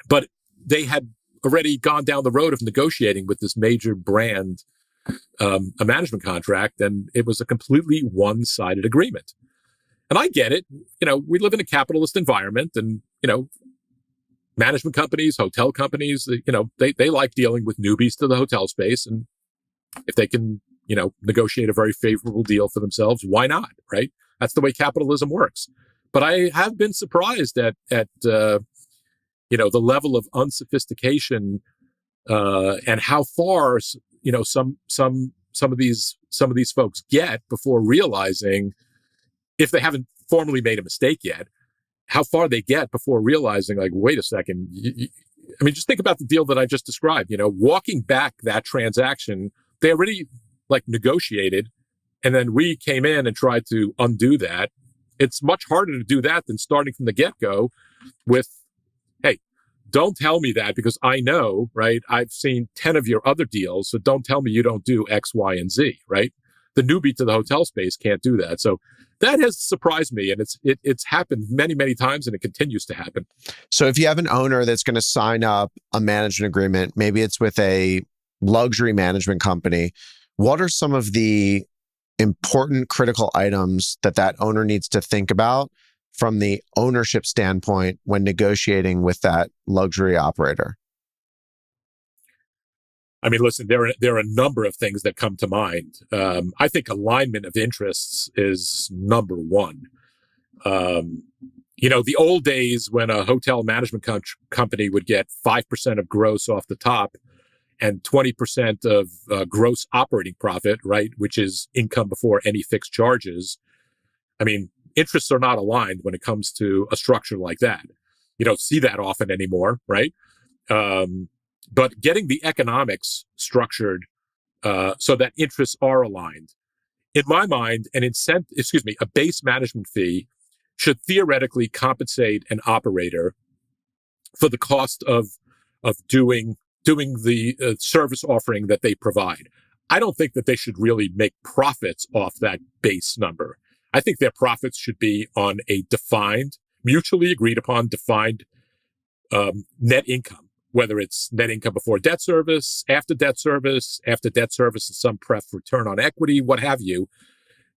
but they had already gone down the road of negotiating with this major brand a management contract, and it was a completely one-sided agreement. And I get it. We live in a capitalist environment, and, management companies, hotel companies, they like dealing with newbies to the hotel space. And if they can, negotiate a very favorable deal for themselves, why not? Right. That's the way capitalism works. But I have been surprised at the level of unsophistication, and how far, some of these folks get before realizing, if they haven't formally made a mistake yet, how far they get before realizing, like, wait a second. Just think about the deal that I just described. Walking back that transaction, they already negotiated, and then we came in and tried to undo that. It's much harder to do that than starting from the get-go with, hey, don't tell me that, because I know, right? I've seen 10 of your other deals, so don't tell me you don't do X, Y, and Z, right? The newbie to the hotel space can't do that. So that has surprised me, and it's happened many, many times, and it continues to happen. So if you have an owner that's going to sign up a management agreement, maybe it's with a luxury management company, what are some of the important critical items that owner needs to think about from the ownership standpoint when negotiating with that luxury operator? Listen, there are a number of things that come to mind. I think alignment of interests is number one. The old days when a hotel management company would get 5% of gross off the top and 20% of gross operating profit, right, which is income before any fixed charges. Interests are not aligned when it comes to a structure like that. You don't see that often anymore, right? But getting the economics structured so that interests are aligned. In my mind, a base management fee should theoretically compensate an operator for the cost of doing the service offering that they provide. I don't think that they should really make profits off that base number. I think their profits should be on a defined, mutually agreed upon, defined net income, whether it's net income before debt service, after debt service is some pref return on equity, what have you.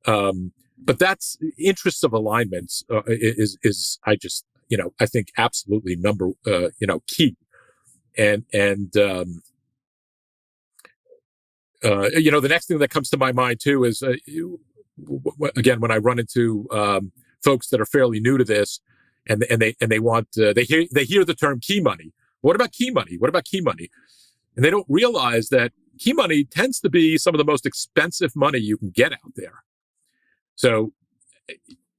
But that's interests of alignments is I think absolutely key. And the next thing that comes to my mind too is, again, when I run into folks that are fairly new to this, and they want they hear the term key money. What about key money? What about key money? And they don't realize that key money tends to be some of the most expensive money you can get out there. So,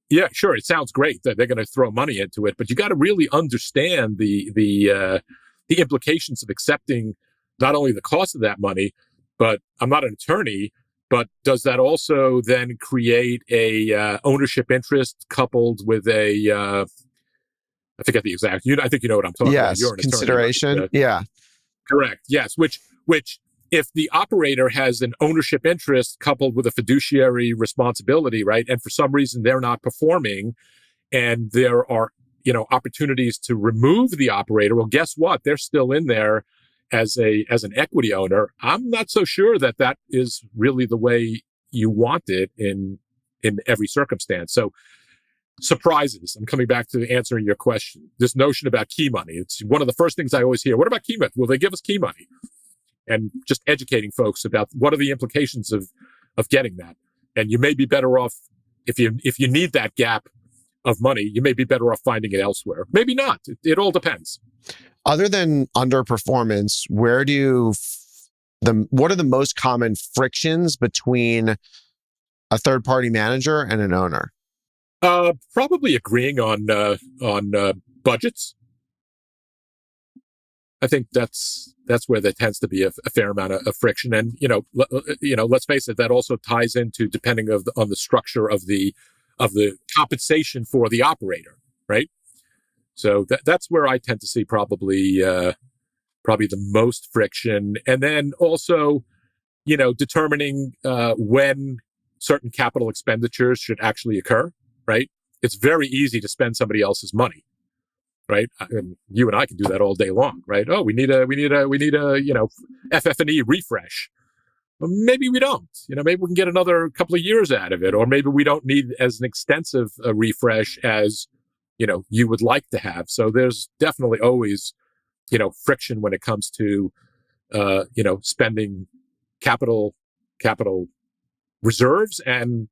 yeah, sure, it sounds great that they're going to throw money into it, but you got to really understand the implications of accepting not only the cost of that money, but I'm not an attorney, but does that also then create a ownership interest coupled with a I forget the exact. I think you know what I'm talking about. Yes, You're an consideration. Attorney, Yeah, correct. Yes, which if the operator has an ownership interest coupled with a fiduciary responsibility, right, and for some reason they're not performing, and there are opportunities to remove the operator, well, guess what? They're still in there as an equity owner. I'm not so sure that is really the way you want it in every circumstance. So. Surprises. I'm coming back to answering your question. This notion about key money. It's one of the first things I always hear. What about key money? Will they give us key money? And just educating folks about what are the implications of getting that. And you may be better off if you need that gap of money, you may be better off finding it elsewhere. Maybe not. It all depends. Other than underperformance, what are the most common frictions between a third-party manager and an owner? Probably agreeing on budgets. I think that's where there tends to be a fair amount of friction, and let's face it, that also ties into depending on the structure of the compensation for the operator, right? So that's where I tend to see probably the most friction, and then also determining when certain capital expenditures should actually occur. Right? It's very easy to spend somebody else's money, right? You and I can do that all day long, right? Oh, we need a FF&E refresh. Well, maybe we don't. Maybe we can get another couple of years out of it, or maybe we don't need as an extensive refresh as you would like to have. So there's definitely always friction when it comes to spending capital reserves and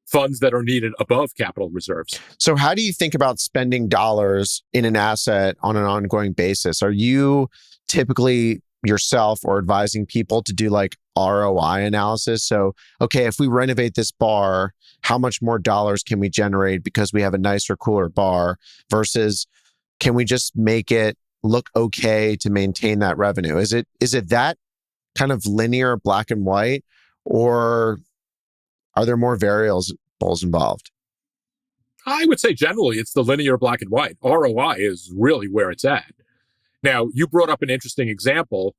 funds that are needed above capital reserves. So how do you think about spending dollars in an asset on an ongoing basis? Are you typically yourself or advising people to do like ROI analysis? So, okay, if we renovate this bar, how much more dollars can we generate because we have a nicer, cooler bar versus can we just make it look okay to maintain that revenue? Is it that kind of linear, black and white, or are there more variables involved? I would say generally it's the linear black and white. ROI is really where it's at. Now, you brought up an interesting example.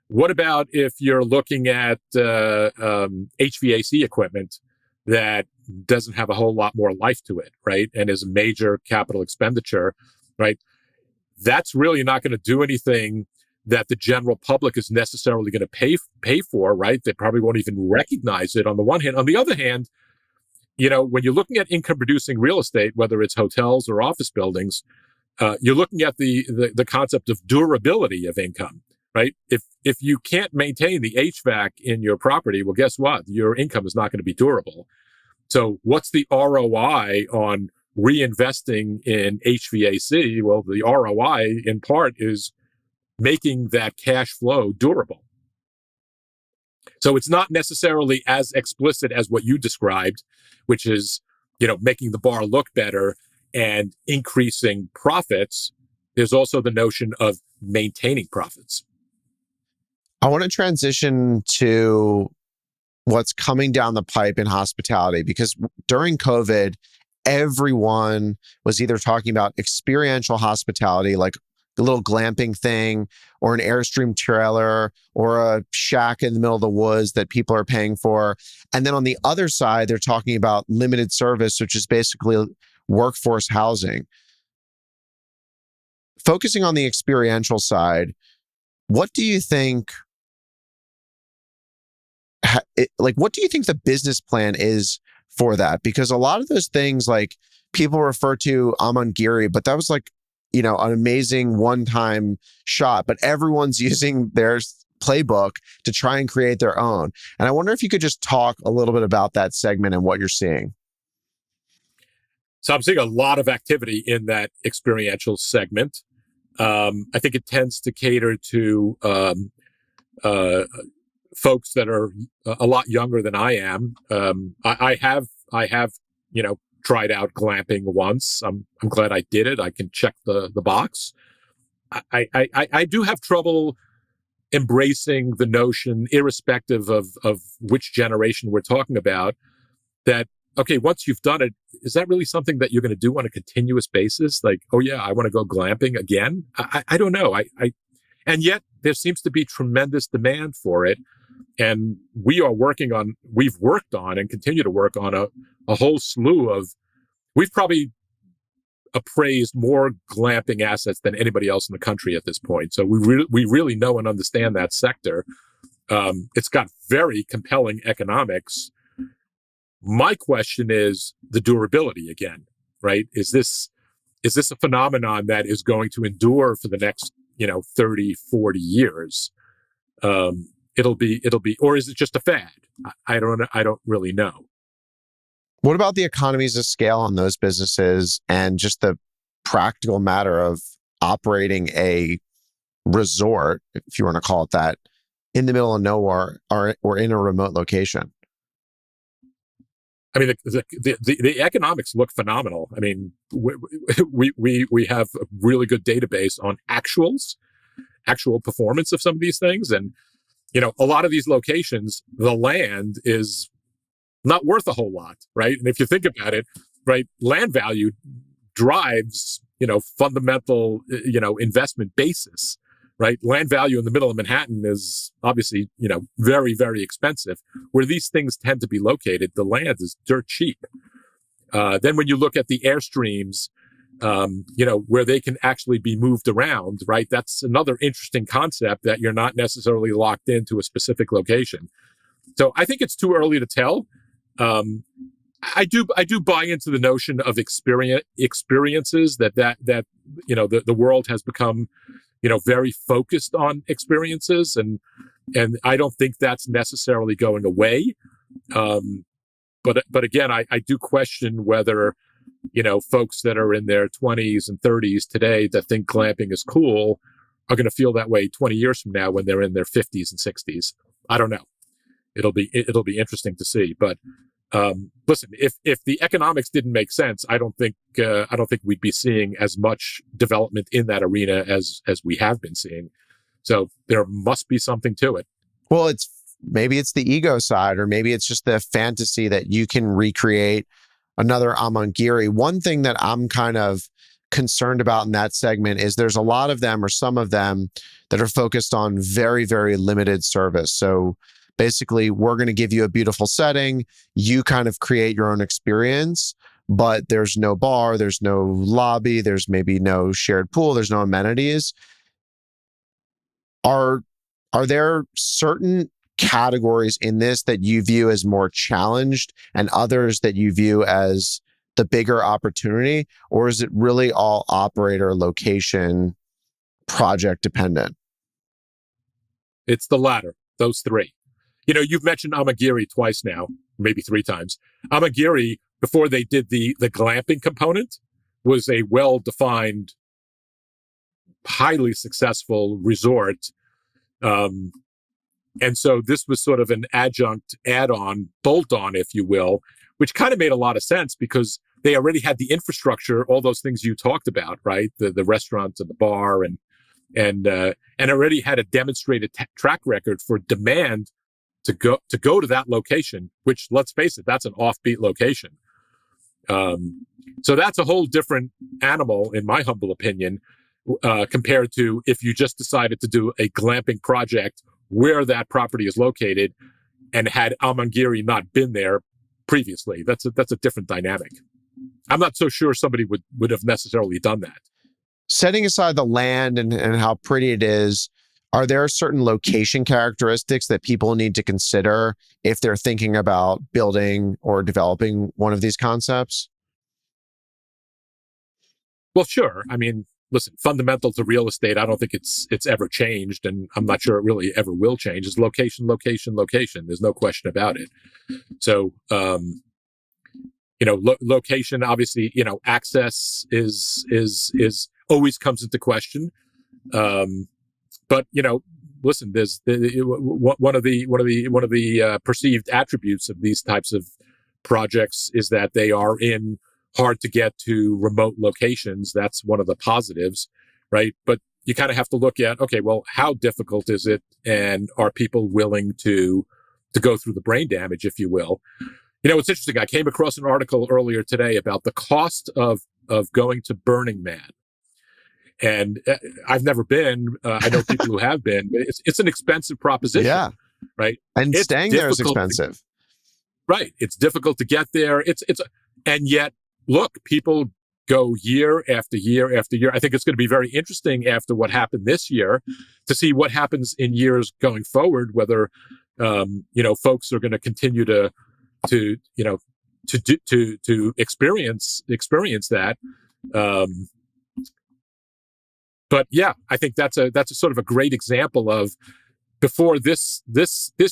What about if you're looking at HVAC equipment that doesn't have a whole lot more life to it, right? And is a major capital expenditure, right? That's really not going to do anything that the general public is necessarily going to pay for, right? They probably won't even recognize it on the one hand. On the other hand, when you're looking at income producing real estate, whether it's hotels or office buildings, you're looking at the concept of durability of income, right? If you can't maintain the HVAC in your property, well, guess what? Your income is not going to be durable. So what's the ROI on reinvesting in HVAC? Well, the ROI in part is making that cash flow durable. So it's not necessarily as explicit as what you described, which is, making the bar look better and increasing profits. There's also the notion of maintaining profits. I want to transition to what's coming down the pipe in hospitality, because during COVID, everyone was either talking about experiential hospitality, like a little glamping thing, or an Airstream trailer, or a shack in the middle of the woods that people are paying for. And then on the other side, they're talking about limited service, which is basically workforce housing. Focusing on the experiential side, what do you think? What do you think the business plan is for that? Because a lot of those things, like people refer to Amangiri, but that was like, an amazing one-time shot, but everyone's using their playbook to try and create their own. And I wonder if you could just talk a little bit about that segment and what you're seeing. So I'm seeing a lot of activity in that experiential segment. I think it tends to cater to folks that are a lot younger than I am. I have tried out glamping once. I'm glad I did it. I can check the box. I do have trouble embracing the notion, irrespective of which generation we're talking about, that, okay, once you've done it, is that really something that you're going to do on a continuous basis? Like, oh yeah, I want to go glamping again. I don't know. And yet there seems to be tremendous demand for it. And we've worked on and continue to work on a whole slew of, we've probably appraised more glamping assets than anybody else in the country at this point. So we really know and understand that sector. It's got very compelling economics. My question is the durability again, right? Is this a phenomenon that is going to endure for the next, 30, 40 years? It'll be, or is it just a fad? I don't really know. What about the economies of scale on those businesses and just the practical matter of operating a resort, if you want to call it that, in the middle of nowhere or in a remote location? I mean, the economics look phenomenal. I mean, we have a really good database on actual performance of some of these things. And, a lot of these locations, the land is not worth a whole lot, right? And if you think about it, right, land value drives, fundamental, investment basis, right? Land value in the middle of Manhattan is obviously, very, very expensive. Where these things tend to be located, the land is dirt cheap. Then when you look at the Airstreams, where they can actually be moved around, right? That's another interesting concept, that you're not necessarily locked into a specific location. So I think it's too early to tell. I do buy into the notion of experiences that the world has become very focused on experiences, and I don't think that's necessarily going away. But again, I do question whether folks that are in their 20s and 30s today that think glamping is cool are going to feel that way 20 years from now when they're in their 50s and 60s. I don't know. It'll be interesting to see. But listen, if the economics didn't make sense, I don't think we'd be seeing as much development in that arena as we have been seeing. So there must be something to it. Well, maybe it's the ego side, or maybe it's just the fantasy that you can recreate another Amangiri. One thing that I'm kind of concerned about in that segment is there's a lot of them, or some of them, that are focused on very, very limited service. So basically, we're going to give you a beautiful setting. You kind of create your own experience, but there's no bar, there's no lobby, there's maybe no shared pool, there's no amenities. Are there certain categories in this that you view as more challenged and others that you view as the bigger opportunity? Or is it really all operator, location, project dependent? It's the latter, those three. You've mentioned Amagiri twice now, maybe three times. Amagiri, before they did the glamping component, was a well-defined, highly successful resort. And so this was sort of an adjunct, add-on, bolt-on, if you will, which kind of made a lot of sense because they already had the infrastructure, all those things you talked about, right? The restaurant and the bar and already had a demonstrated track record for demand to go to that location, which, let's face it, that's an offbeat location. So that's a whole different animal, in my humble opinion, compared to if you just decided to do a glamping project where that property is located and had Amangiri not been there previously. That's a different dynamic. I'm not so sure somebody would have necessarily done that. Setting aside the land and how pretty it is, are there certain location characteristics that people need to consider if they're thinking about building or developing one of these concepts? Well, sure. I mean, listen, fundamental to real estate, I don't think it's ever changed, and I'm not sure it really ever will change, is location, location, location. There's no question about it. So, location, obviously, access is always comes into question. But listen, there's one of the perceived attributes of these types of projects is that they are in hard to get to remote locations. That's one of the positives, right? But you kind of have to look at, okay, well, how difficult is it, and are people willing to go through the brain damage, if you will? It's interesting. I came across an article earlier today about the cost of going to Burning Man. And I've never been. I know people who have been, but it's an expensive proposition. Yeah. Right. And staying there is expensive. Right. It's difficult to get there. And yet, look, people go year after year after year. I think it's going to be very interesting after what happened this year to see what happens in years going forward, whether, folks are going to continue to experience that. But yeah, I think that's a sort of a great example of before this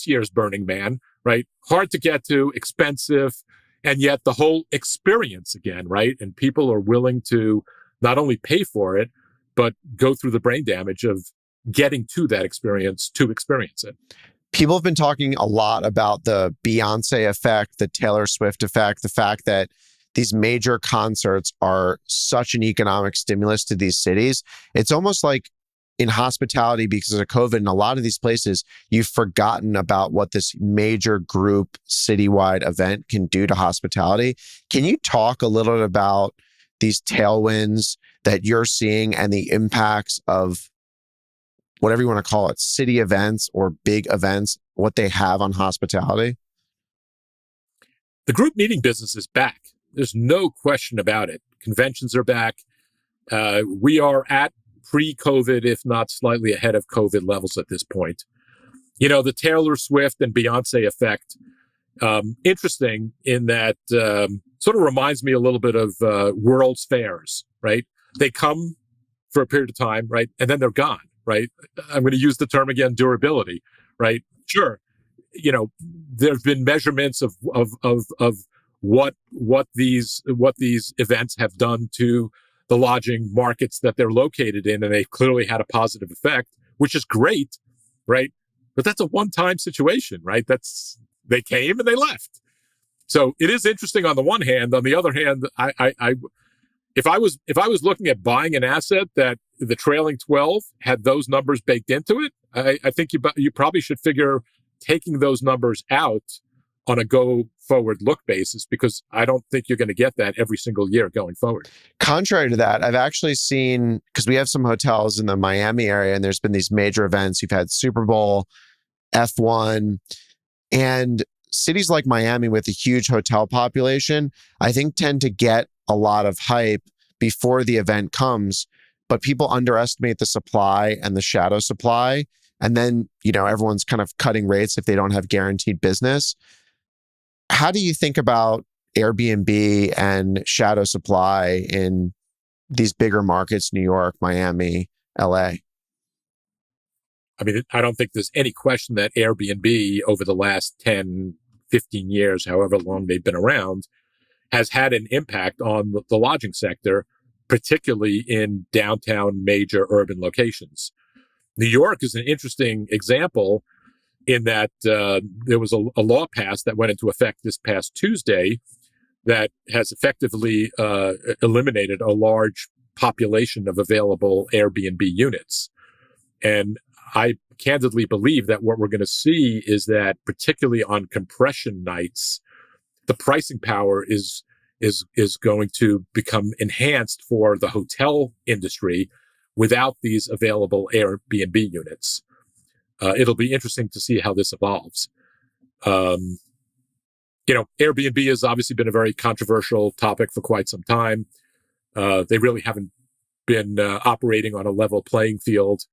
year's Burning Man, right? Hard to get to, expensive, and yet the whole experience again, right? And people are willing to not only pay for it, but go through the brain damage of getting to that experience to experience it. People have been talking a lot about the Beyonce effect, the Taylor Swift effect, the fact that these major concerts are such an economic stimulus to these cities. It's almost like in hospitality, because of COVID, in a lot of these places, you've forgotten about what this major group citywide event can do to hospitality. Can you talk a little bit about these tailwinds that you're seeing and the impacts of whatever you want to call it, city events or big events, what they have on hospitality? The group meeting business is back. There's no question about it. Conventions are back. We are at pre-COVID, if not slightly ahead of COVID levels at this point. The Taylor Swift and Beyonce effect. Interesting in that sort of reminds me a little bit of World's Fairs, right? They come for a period of time, right? And then they're gone, right? I'm going to use the term again, durability, right? Sure. There have been measurements of what these events have done to the lodging markets that they're located in, and they clearly had a positive effect, which is great, right? But that's a one-time situation, right? They came and they left. So it is interesting on the one hand. On the other hand, if I was looking at buying an asset that the trailing 12 had those numbers baked into it, I think you probably should figure taking those numbers out on a go forward look basis, because I don't think you're going to get that every single year going forward. Contrary to that, I've actually seen, because we have some hotels in the Miami area and there's been these major events. You've had Super Bowl, F1, and cities like Miami with a huge hotel population, I think tend to get a lot of hype before the event comes, but people underestimate the supply and the shadow supply. And then, everyone's kind of cutting rates if they don't have guaranteed business. How do you think about Airbnb and shadow supply in these bigger markets, New York, Miami, LA? I mean, I don't think there's any question that Airbnb over the last 10, 15 years, however long they've been around, has had an impact on the lodging sector, particularly in downtown major urban locations. New York is an interesting example in that there was a law passed that went into effect this past Tuesday that has effectively eliminated a large population of available Airbnb units. And I candidly believe that what we're going to see is that, particularly on compression nights, the pricing power is going to become enhanced for the hotel industry without these available Airbnb units. It'll be interesting to see how this evolves. Airbnb has obviously been a very controversial topic for quite some time. They really haven't been operating on a level playing field.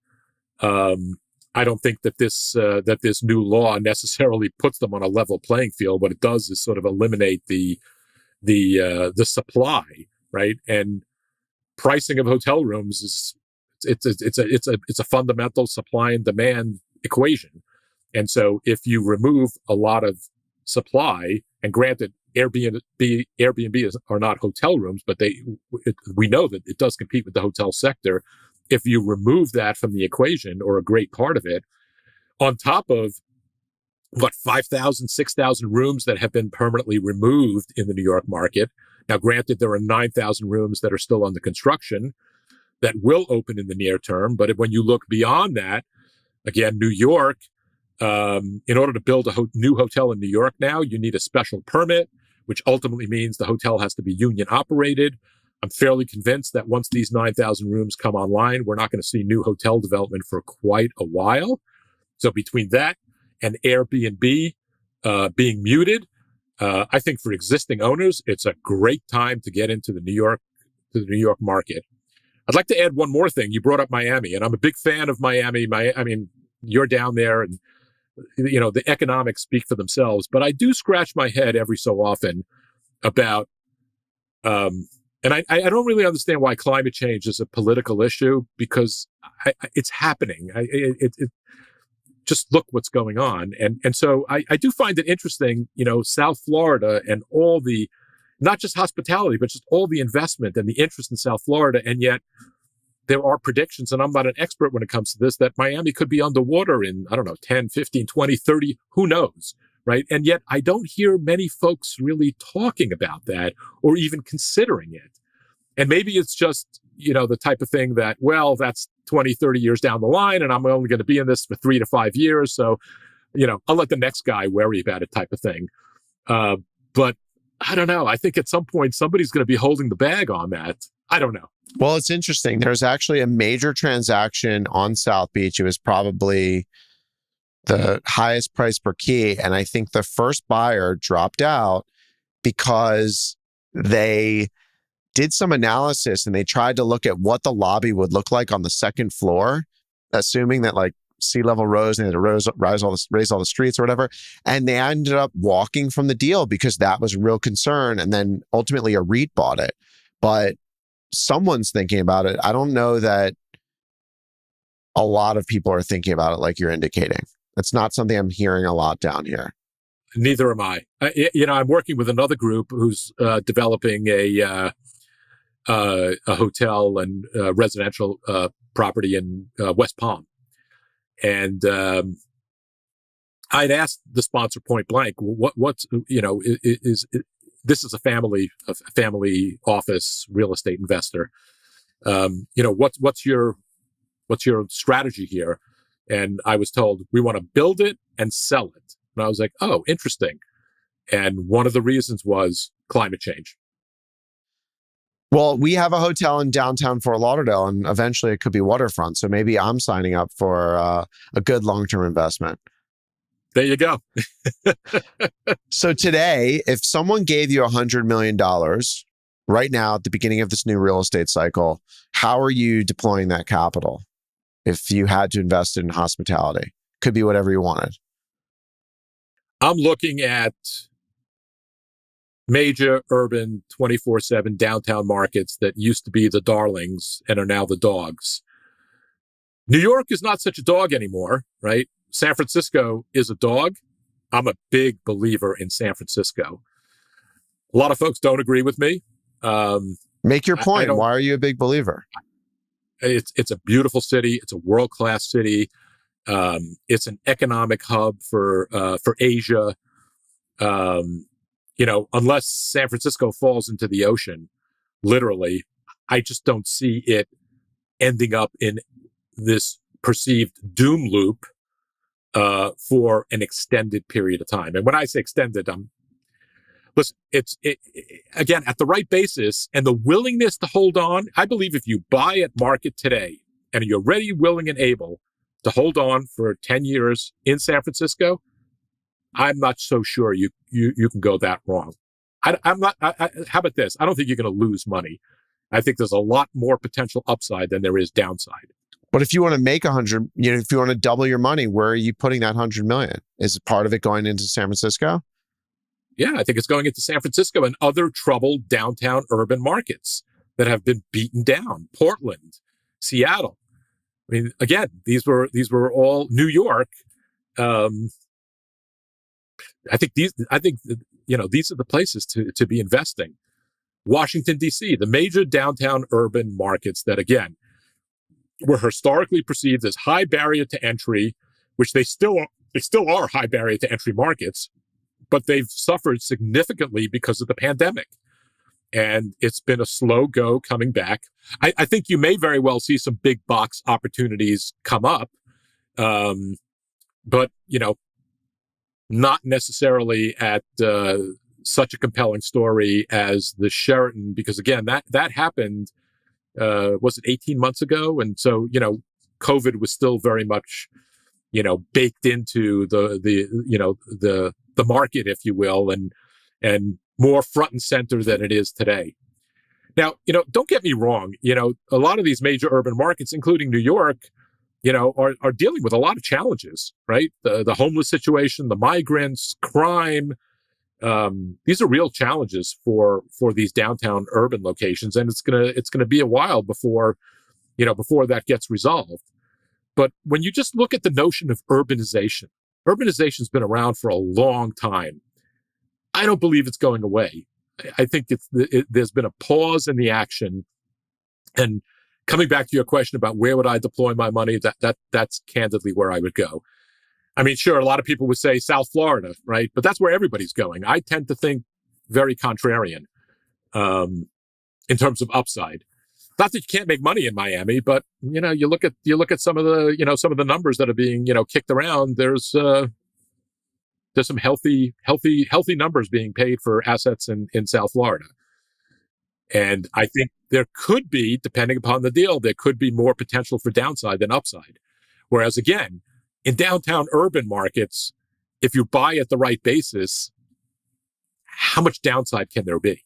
I don't think that this new law necessarily puts them on a level playing field. What it does is sort of eliminate the supply, right? And pricing of hotel rooms is it's a fundamental supply and demand equation. And so if you remove a lot of supply, and granted, Airbnb are not hotel rooms, but we know that it does compete with the hotel sector. If you remove that from the equation, or a great part of it, on top of 5,000, 6,000 rooms that have been permanently removed in the New York market. Now, granted, there are 9,000 rooms that are still under construction that will open in the near term. But when you look beyond that, again, New York, in order to build a new hotel in New York now, you need a special permit, which ultimately means the hotel has to be union operated. I'm fairly convinced that once these 9,000 rooms come online, we're not going to see new hotel development for quite a while. So between that and Airbnb being muted, I think for existing owners, it's a great time to get into the New York market. I'd like to add one more thing. You brought up Miami, and I'm a big fan of Miami. I mean, you're down there, and the economics speak for themselves. But I do scratch my head every so often about, and I don't really understand why climate change is a political issue, because it's happening. Just look what's going on. And so I do find it interesting, South Florida and all the, not just hospitality, but just all the investment and the interest in South Florida. And yet there are predictions, and I'm not an expert when it comes to this, that Miami could be underwater in, 10, 15, 20, 30, who knows, right? And yet I don't hear many folks really talking about that or even considering it. And maybe it's just, the type of thing that, well, that's 20, 30 years down the line, and I'm only going to be in this for 3 to 5 years. So, I'll let the next guy worry about it type of thing. But I don't know. I think at some point, somebody's going to be holding the bag on that. I don't know. Well, it's interesting. There's actually a major transaction on South Beach. It was probably the highest price per key. And I think the first buyer dropped out because they did some analysis and they tried to look at what the lobby would look like on the second floor, assuming that sea level rose and they had to raise all the streets or whatever. And they ended up walking from the deal because that was a real concern. And then ultimately a REIT bought it. But someone's thinking about it. I don't know that a lot of people are thinking about it like you're indicating. It's not something I'm hearing a lot down here. Neither am I. I'm working with another group who's developing a hotel and residential property in West Palm. And I'd asked the sponsor point blank, what's this is a family office real estate investor. What's your strategy here? And I was told, we want to build it and sell it. And I was like, oh, interesting. And one of the reasons was climate change. Well, we have a hotel in downtown Fort Lauderdale, and eventually it could be waterfront. So maybe I'm signing up for a good long-term investment. There you go. So today, if someone gave you $100 million right now at the beginning of this new real estate cycle, how are you deploying that capital if you had to invest in hospitality? Could be whatever you wanted. I'm looking at major urban 24/7 downtown markets that used to be the darlings and are now the dogs. New York is not such a dog anymore, right? San Francisco is a dog. I'm a big believer in San Francisco. A lot of folks don't agree with me. Make your point. Why are you a big believer? It's a beautiful city. It's a world-class city. It's an economic hub for Asia. Unless San Francisco falls into the ocean, literally, I just don't see it ending up in this perceived doom loop for an extended period of time. And when I say extended, listen, again, at the right basis and the willingness to hold on. I believe if you buy at market today and you're ready, willing, and able to hold on for 10 years in San Francisco, I'm not so sure you can go that wrong. I'm not. How about this? I don't think you're going to lose money. I think there's a lot more potential upside than there is downside. But if you want to make 100, if you want to double your money, where are you putting that 100 million? Is part of it going into San Francisco? Yeah, I think it's going into San Francisco and other troubled downtown urban markets that have been beaten down. Portland, Seattle. I mean, again, these were all New York. I think these are the places to be investing. Washington, D.C., the major downtown urban markets that, again, were historically perceived as high barrier to entry, which they still are high barrier to entry markets, but they've suffered significantly because of the pandemic. And it's been a slow go coming back. I think you may very well see some big box opportunities come up, but, not necessarily at such a compelling story as the Sheraton, because again, that happened, was it 18 months ago? And so, COVID was still very much, baked into the market, if you will, and more front and center than it is today. Now, don't get me wrong. A lot of these major urban markets, including New York, are dealing with a lot of challenges, right? The homeless situation, the migrants, crime. These are real challenges for these downtown urban locations, and it's gonna be a while before that gets resolved. But when you just look at the notion of urbanization's been around for a long time. I don't believe it's going away. I think there's been a pause in the action. And coming back to your question about where would I deploy my money, that's candidly where I would go. I mean, sure, a lot of people would say South Florida, right? But that's where everybody's going. I tend to think very contrarian in terms of upside. Not that you can't make money in Miami, but you look at some of the numbers that are being kicked around. There's some healthy numbers being paid for assets in South Florida. And I think there could be, depending upon the deal, there could be more potential for downside than upside. Whereas again, in downtown urban markets, if you buy at the right basis, how much downside can there be?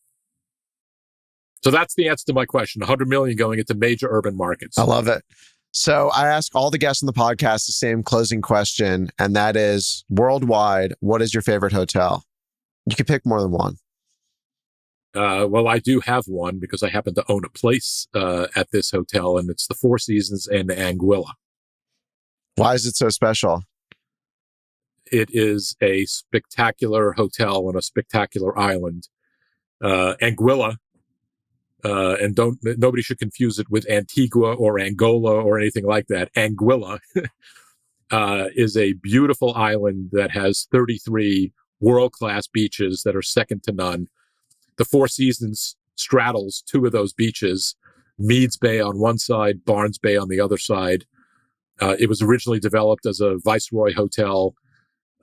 So that's the answer to my question. 100 million going into major urban markets. I love it. So I ask all the guests on the podcast the same closing question, and that is worldwide, what is your favorite hotel? You can pick more than one. Well, I do have one because I happen to own a place at this hotel, and it's the Four Seasons in Anguilla. Why is it so special? It is a spectacular hotel on a spectacular island. Anguilla, and nobody should confuse it with Antigua or Angola or anything like that. Anguilla is a beautiful island that has 33 world-class beaches that are second to none. The Four Seasons straddles two of those beaches, Meads Bay on one side, Barnes Bay on the other side. It was originally developed as a Viceroy hotel.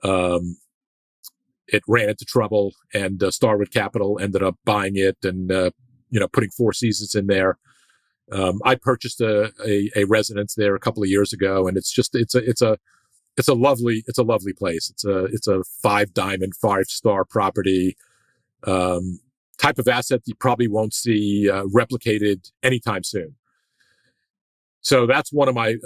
It ran into trouble, and Starwood Capital ended up buying it and putting Four Seasons in there. I purchased a residence there a couple of years ago, and it's a lovely place. It's a 5-diamond, 5-star property. Type of asset you probably won't see replicated anytime soon. So that's one of my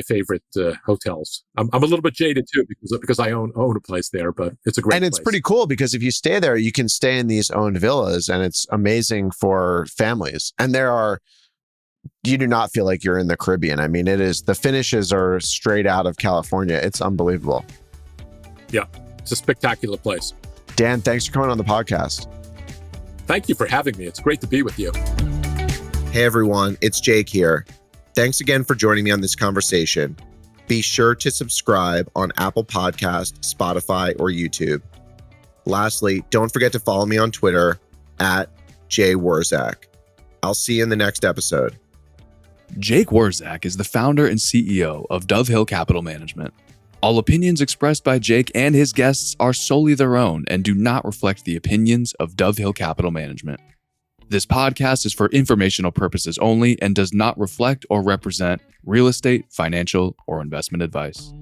favorite hotels. I'm a little bit jaded too because I own a place there, but it's a great place. And it's pretty cool because if you stay there, you can stay in these owned villas, and it's amazing for families. And you do not feel like you're in the Caribbean. I mean, the finishes are straight out of California. It's unbelievable. Yeah, it's a spectacular place. Dan, thanks for coming on the podcast. Thank you for having me. It's great to be with you. Hey everyone, it's Jake here. Thanks again for joining me on this conversation. Be sure to subscribe on Apple Podcasts, Spotify, or YouTube. Lastly, don't forget to follow me on Twitter @JWurzak. I'll see you in the next episode. Jake Wurzak is the founder and CEO of Dove Hill Capital Management. All opinions expressed by Jake and his guests are solely their own and do not reflect the opinions of Dove Hill Capital Management. This podcast is for informational purposes only and does not reflect or represent real estate, financial, or investment advice.